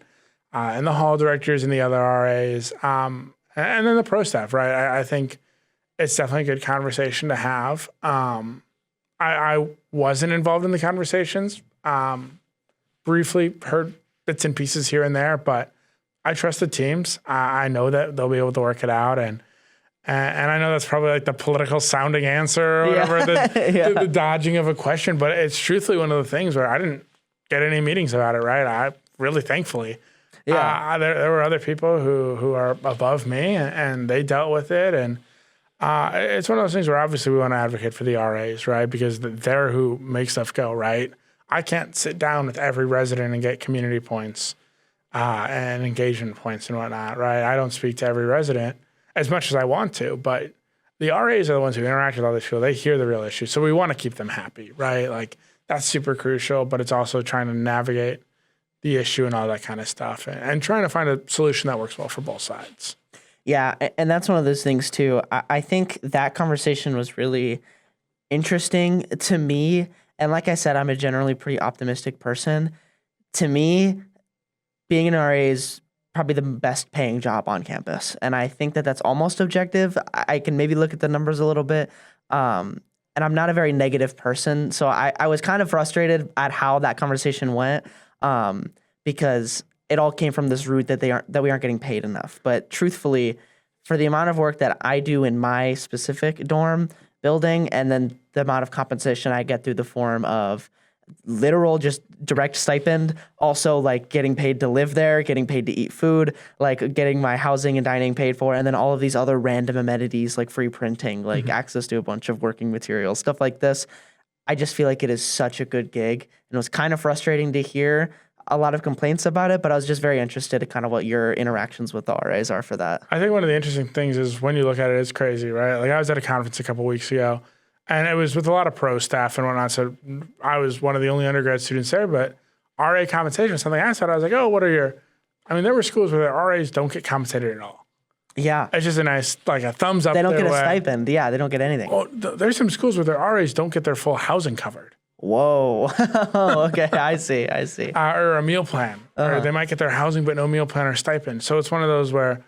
And the hall directors and the other RAs, and then the pro staff, right? I think it's definitely a good conversation to have. I wasn't involved in the conversations. Briefly heard bits and pieces here and there, but I trust the teams. I know that they'll be able to work it out, and I know that's probably like the political sounding answer or whatever, the dodging of a question, but it's truthfully one of the things where I didn't get any meetings about it, right? I really thankfully. There were other people who are above me, and they dealt with it. And it's one of those things where obviously we want to advocate for the RAs, right? Because they're who make stuff go, right? I can't sit down with every resident and get community points and engagement points and whatnot, right? I don't speak to every resident as much as I want to, but the RAs are the ones who interact with all these people. They hear the real issue. So we want to keep them happy, right? Like that's super crucial, but it's also trying to navigate the issue and all that kind of stuff and trying to find a solution that works well for both sides. Yeah, and that's one of those things too. I think that conversation was really interesting to me. And like I said, I'm a generally pretty optimistic person. To me, being an RA is probably the best paying job on campus. And I think that that's almost objective. I can maybe look at the numbers a little bit. And I'm not a very negative person. So I was kind of frustrated at how that conversation went because it all came from this root that we aren't getting paid enough. But truthfully, for the amount of work that I do in my specific dorm building and then the amount of compensation I get through the form of literal just direct stipend, also like getting paid to live there, getting paid to eat food, like getting my housing and dining paid for, and then all of these other random amenities like free printing, like access to a bunch of working materials, stuff like this. I just feel like it is such a good gig. And it was kind of frustrating to hear a lot of complaints about it, but I was just very interested in kind of what your interactions with the RAs are for that. I think one of the interesting things is when you look at it, it's crazy, right? Like I was at a conference a couple weeks ago, and it was with a lot of pro staff and whatnot. So I was one of the only undergrad students there, but RA compensation was something I asked about. I was like, oh, what are your, I mean, there were schools where the RAs don't get compensated at all. Yeah. It's just a nice, like a thumbs up. They don't get a way. stipend. Yeah, they don't get anything. Well, there's some schools where their RAs don't get their full housing covered. Whoa. Okay, I see. Or a meal plan. Or they might get their housing but no meal plan or stipend. So it's one of those where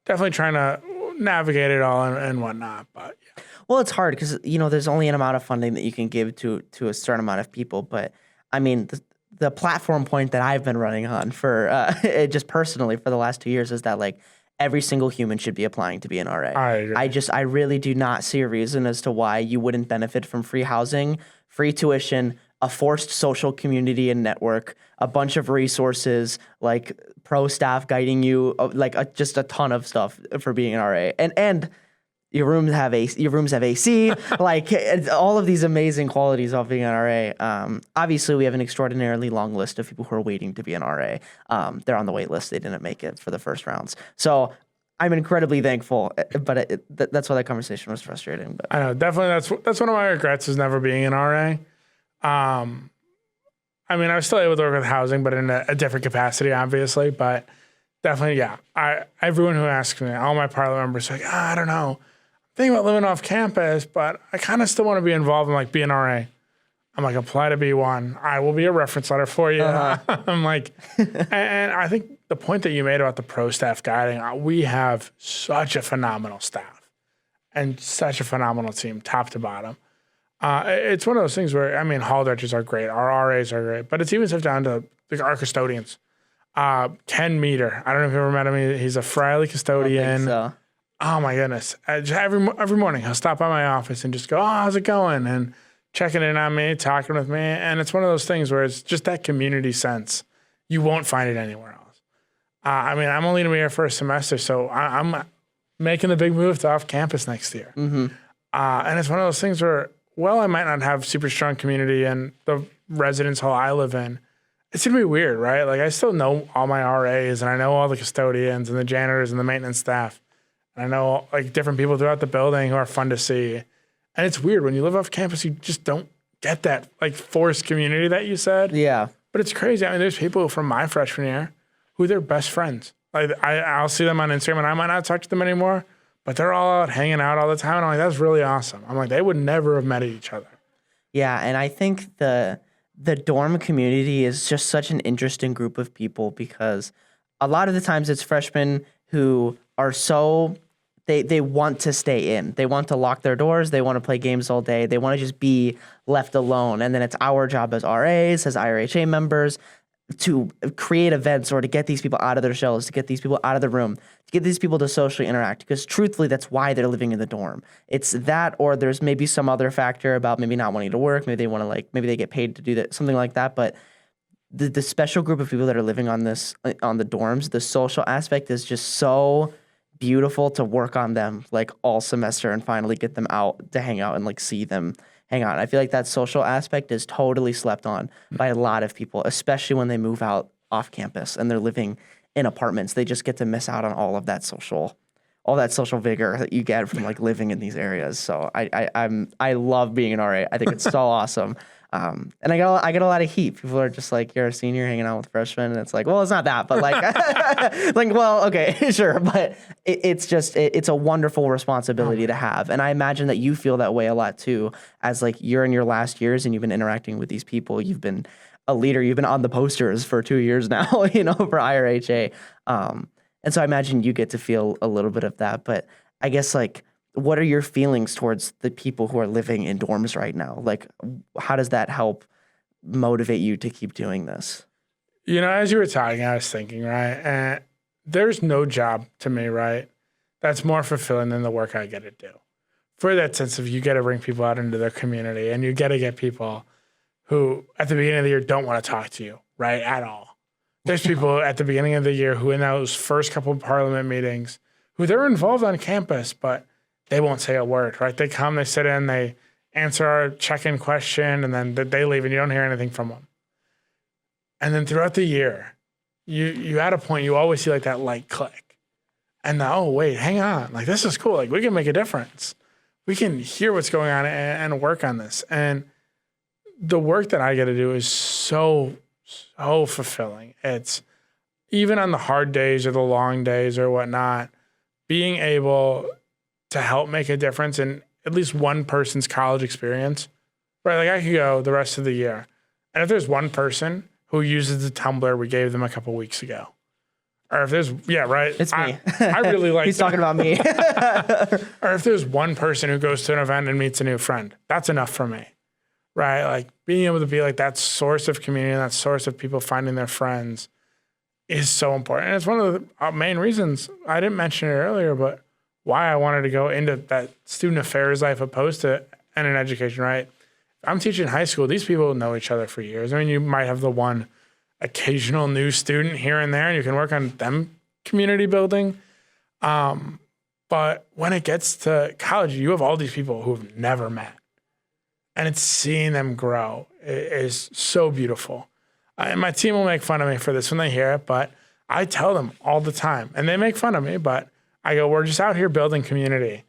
definitely trying to navigate it all and whatnot. But yeah. Well, it's hard because, there's only an amount of funding that you can give to a certain amount of people. But, I mean, the platform point that I've been running on for just personally for the last 2 years is that, like, every single human should be applying to be an RA. I agree. I really do not see a reason as to why you wouldn't benefit from free housing, free tuition, a forced social community and network, a bunch of resources, like pro staff guiding you, just a ton of stuff for being an RA. And your rooms have AC, like all of these amazing qualities of being an RA. Obviously, we have an extraordinarily long list of people who are waiting to be an RA. They're on the wait list. They didn't make it for the first rounds. So I'm incredibly thankful, but that's why that conversation was frustrating. But I know, definitely that's one of my regrets is never being an RA. I mean, I was still able to work with housing, but in a different capacity, obviously. But definitely, yeah. Everyone who asks me, all my parliament members are like, I don't know. Thinking about living off campus, but I kind of still want to be involved in like being RA. I'm like, apply to be one. I will be a reference letter for you. I'm like, and I think the point that you made about the pro staff guiding, we have such a phenomenal staff and such a phenomenal team, top to bottom. It's one of those things where, I mean, hall directors are great, our RAs are great, but it's even stuff down to like our custodians. Ken Meter, I don't know if you ever met him. He's a Friley custodian. I think so. Oh my goodness! Every morning he'll stop by my office and just go, "Oh, how's it going?" and checking in on me, talking with me, and it's one of those things where it's just that community sense. You won't find it anywhere else. I mean, I'm only gonna be here for a semester, so I'm making the big move to off campus next year. Mm-hmm. And it's one of those things where, I might not have super strong community in the residence hall I live in. It's gonna be weird, right? Like I still know all my RAs and I know all the custodians and the janitors and the maintenance staff. I know like different people throughout the building who are fun to see. And it's weird when you live off campus, you just don't get that like forced community that you said. Yeah. But it's crazy. I mean, there's people from my freshman year who they're best friends. Like I'll see them on Instagram and I might not talk to them anymore, but they're all out hanging out all the time. And I'm like, that's really awesome. I'm like, they would never have met each other. Yeah. And I think the dorm community is just such an interesting group of people because a lot of the times it's freshmen who are so they want to stay in. They want to lock their doors. They want to play games all day. They want to just be left alone. And then it's our job as RAs, as IRHA members, to create events or to get these people out of their shells, to get these people out of the room, to get these people to socially interact. Because truthfully, that's why they're living in the dorm. It's that, or there's maybe some other factor about maybe not wanting to work. Maybe they want to maybe they get paid to do that, something like that. But the special group of people that are living on the dorms, the social aspect is just so beautiful to work on them like all semester and finally get them out to hang out and like see them hang out. I feel like that social aspect is totally slept on by a lot of people, especially when they move out off campus and they're living in apartments. They just get to miss out on all that social vigor that you get from like living in these areas. So I love being an RA. I think it's so awesome. And I get a lot of heat. People are just like, you're a senior hanging out with freshmen, and it's like, well, it's not that, but like, like, well, okay, sure, but it's a wonderful responsibility to have, and I imagine that you feel that way a lot too, as like you're in your last years and you've been interacting with these people. You've been a leader. You've been on the posters for 2 years now, for IRHA, and so I imagine you get to feel a little bit of that. But I guess like, what are your feelings towards the people who are living in dorms right now? Like, how does that help motivate you to keep doing this? As you were talking, I was thinking, right? And there's no job to me, right, that's more fulfilling than the work I get to do. For that sense of you get to bring people out into their community and you get to get people who at the beginning of the year don't want to talk to you, right, at all. There's people at the beginning of the year who in those first couple of parliament meetings who they're involved on campus, but they won't say a word, right? They come, they sit in, they answer our check-in question, and then they leave, and you don't hear anything from them. And then throughout the year, you at a point, you always see like that light click. And now, oh, wait, hang on. Like, this is cool. Like, we can make a difference. We can hear what's going on and work on this. And the work that I get to do is so fulfilling. It's even on the hard days or the long days or whatnot, being able to help make a difference in at least one person's college experience, right? Like, I could go the rest of the year. And if there's one person who uses the tumbler we gave them a couple weeks ago, or if there's, yeah, right. It's me. I really like He's talking about me. Or if there's one person who goes to an event and meets a new friend, that's enough for me, right? Like, being able to be like that source of community and that source of people finding their friends is so important. And it's one of the main reasons, I didn't mention it earlier, but why I wanted to go into that student affairs life opposed to and in education, right? I'm teaching high school. These people know each other for years. I mean, you might have the one occasional new student here and there, and you can work on them community building. But when it gets to college, you have all these people who have never met. And it's seeing them grow is so beautiful. And my team will make fun of me for this when they hear it, but I tell them all the time. And they make fun of me, but I go, we're just out here building community,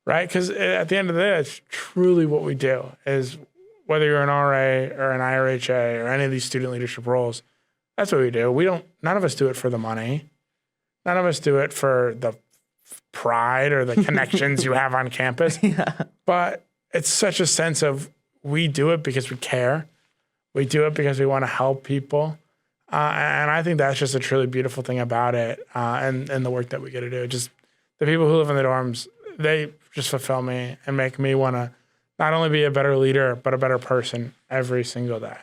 right? Because at the end of the day, it's truly what we do is whether you're an RA or an IRHA or any of these student leadership roles, that's what we do. None of us do it for the money. None of us do it for the pride or the connections you have on campus. Yeah. But it's such a sense of we do it because we care. We do it because we want to help people. And I think that's just a truly beautiful thing about it and the work that we get to do. Just the people who live in the dorms, they just fulfill me and make me want to not only be a better leader, but a better person every single day.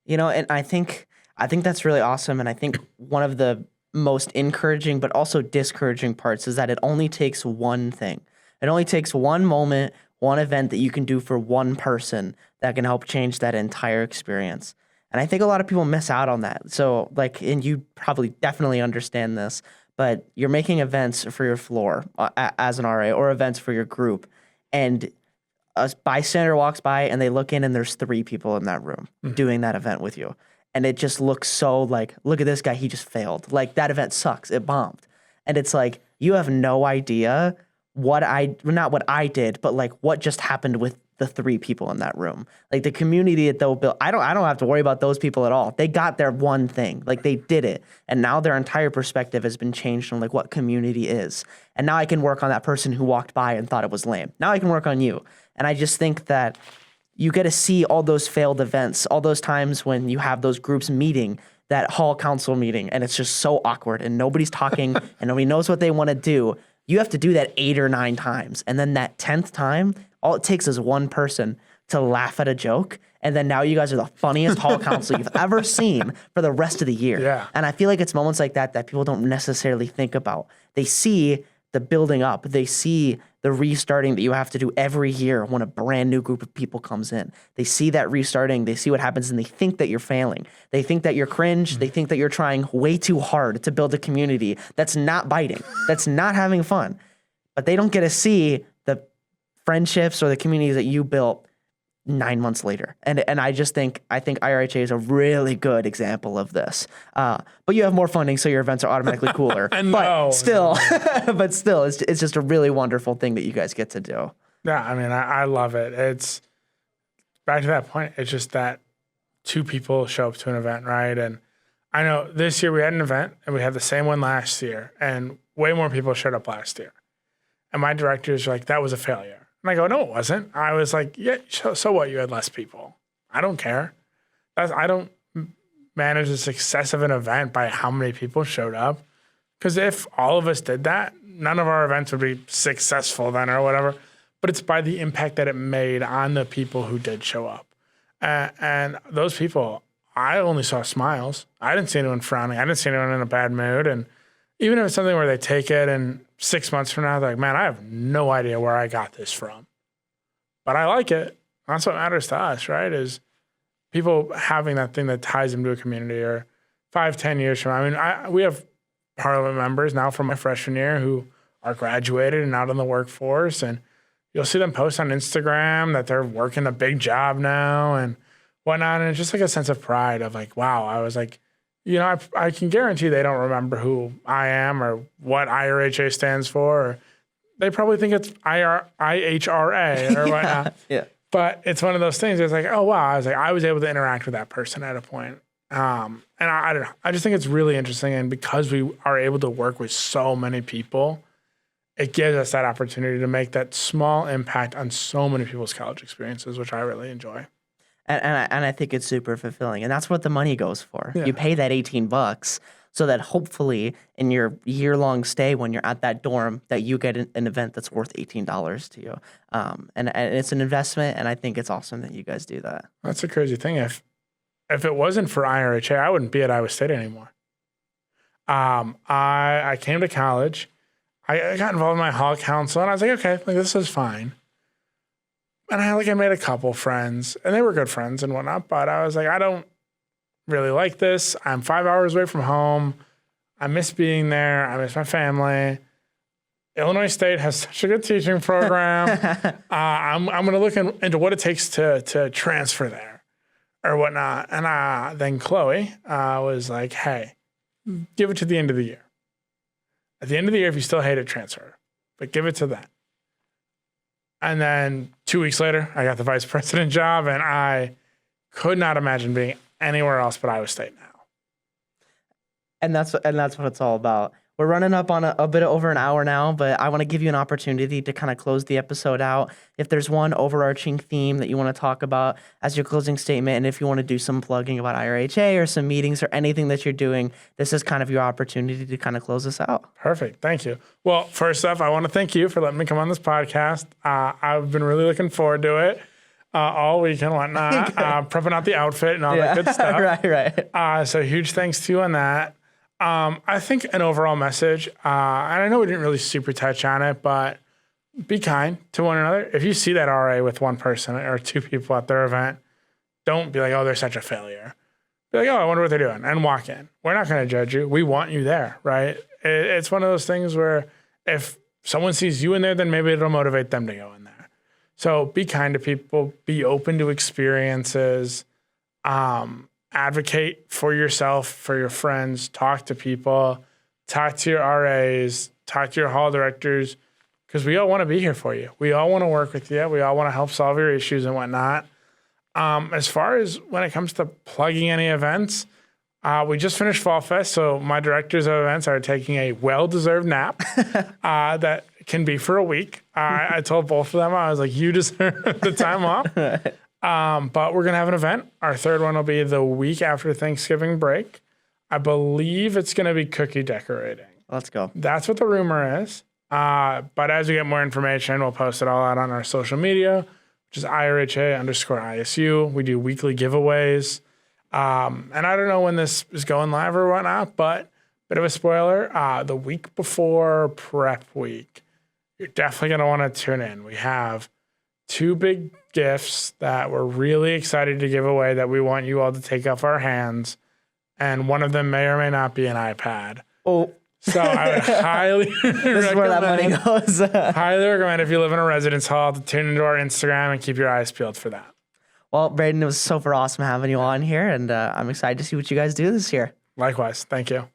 You know, and I think that's really awesome. And I think one of the most encouraging but also discouraging parts is that it only takes one thing. It only takes one moment, one event that you can do for one person that can help change that entire experience. And I think a lot of people miss out on that. So like, and you probably definitely understand this, but you're making events for your floor as an RA or events for your group. And a bystander walks by and they look in and there's 3 people in that room doing that event with you. And it just looks so like, look at this guy, he just failed. Like, that event sucks, it bombed. And it's like, you have no idea not what I did, but like what just happened with the 3 people in that room. Like, the community that they'll build, I don't have to worry about those people at all. They got their one thing, like they did it. And now their entire perspective has been changed on like what community is. And now I can work on that person who walked by and thought it was lame. Now I can work on you. And I just think that you get to see all those failed events, all those times when you have those groups meeting, that hall council meeting, and it's just so awkward and nobody's talking and nobody knows what they want to do. You have to do that 8 or 9 times. And then that 10th time, all it takes is one person to laugh at a joke. And then now you guys are the funniest hall council you've ever seen for the rest of the year. Yeah. And I feel like it's moments like that people don't necessarily think about. They see the building up. They see the restarting that you have to do every year when a brand new group of people comes in. They see that restarting. They see what happens and they think that you're failing. They think that you're cringe. They think that you're trying way too hard to build a community that's not biting, that's not having fun. But they don't get to see the friendships or the communities that you built 9 months later. And I think IRHA is a really good example of this. But you have more funding, so your events are automatically cooler. But still, it's just a really wonderful thing that you guys get to do. Yeah, I mean, I love it. It's back to that point. It's just that 2 people show up to an event, right? And I know this year we had an event and we had the same one last year and way more people showed up last year. And my directors were like, that was a failure. And I go, no, it wasn't. I was like, yeah, so what? You had less people. I don't care. I don't manage the success of an event by how many people showed up. Because if all of us did that, none of our events would be successful then or whatever. But it's by the impact that it made on the people who did show up. And those people, I only saw smiles. I didn't see anyone frowning. I didn't see anyone in a bad mood. And even if it's something where they take it and 6 months from now, they're like, man, I have no idea where I got this from. But I like it. That's what matters to us, right? Is people having that thing that ties them to a community or 5-10 years from now. I mean, we have Parliament members now from my freshman year who are graduated and out in the workforce. And you'll see them post on Instagram that they're working a big job now and whatnot. And it's just like a sense of pride of like, wow, I was like, I can guarantee they don't remember who I am or what IRHA stands for. Or they probably think it's IHRA or whatnot. Yeah. But it's one of those things. It's like, oh, wow. I was like, I was able to interact with that person at a point. And I don't know. I just think it's really interesting. And because we are able to work with so many people, it gives us that opportunity to make that small impact on so many people's college experiences, which I really enjoy. And I think it's super fulfilling. And that's what the money goes for. Yeah. You pay that $18 so that hopefully in your year-long stay when you're at that dorm that you get an event that's worth $18 to you. And it's an investment, and I think it's awesome that you guys do that. That's a crazy thing. If it wasn't for IRHA, I wouldn't be at Iowa State anymore. I came to college. I got involved in my hall council, and I was like, okay, like this is fine. And I made a couple friends, and they were good friends and whatnot. But I was like, I don't really like this. I'm 5 hours away from home. I miss being there. I miss my family. Illinois State has such a good teaching program. I'm going to look into what it takes to transfer there or whatnot. And then Chloe was like, hey, give it to the end of the year. At the end of the year, if you still hate it, transfer. But give it to that. And then 2 weeks later, I got the vice president job, and I could not imagine being anywhere else but Iowa State now. And that's what it's all about. We're running up on a bit over an hour now, but I want to give you an opportunity to kind of close the episode out. If there's one overarching theme that you want to talk about as your closing statement, and if you want to do some plugging about IRHA or some meetings or anything that you're doing, this is kind of your opportunity to kind of close us out. Perfect. Thank you. Well, first off, I want to thank you for letting me come on this podcast. I've been really looking forward to it all week and whatnot, prepping out the outfit and all that good stuff. Right. So huge thanks to you on that. I think an overall message, and I know we didn't really super touch on it, but be kind to one another. If you see that RA with one person or two people at their event, don't be like, oh, they're such a failure. Be like, oh, I wonder what they're doing, and walk in. We're not going to judge you. We want you there, right? It's one of those things where if someone sees you in there, then maybe it'll motivate them to go in there. So be kind to people. Be open to experiences. Advocate for yourself, for your friends, talk to people, talk to your RAs, talk to your hall directors, because we all want to be here for you. We all want to work with you. We all want to help solve your issues and whatnot. As far as when it comes to plugging any events, we just finished Fall Fest, so my directors of events are taking a well-deserved nap that can be for a week. I told both of them, I was like, you deserve the time off. But we're going to have an event. Our third one will be the week after Thanksgiving break. I believe it's going to be cookie decorating. Let's go. That's what the rumor is. But as we get more information, we'll post it all out on our social media, which is IRHA_ISU. We do weekly giveaways. And I don't know when this is going live or whatnot, but bit of a spoiler, the week before prep week, you're definitely going to want to tune in. We have 2 big gifts that we're really excited to give away that we want you all to take off our hands. And one of them may or may not be an iPad. Oh. So I would highly This is where that money goes. highly recommend if you live in a residence hall to tune into our Instagram and keep your eyes peeled for that. Well, Braden, it was super awesome having you on here, and I'm excited to see what you guys do this year. Likewise. Thank you.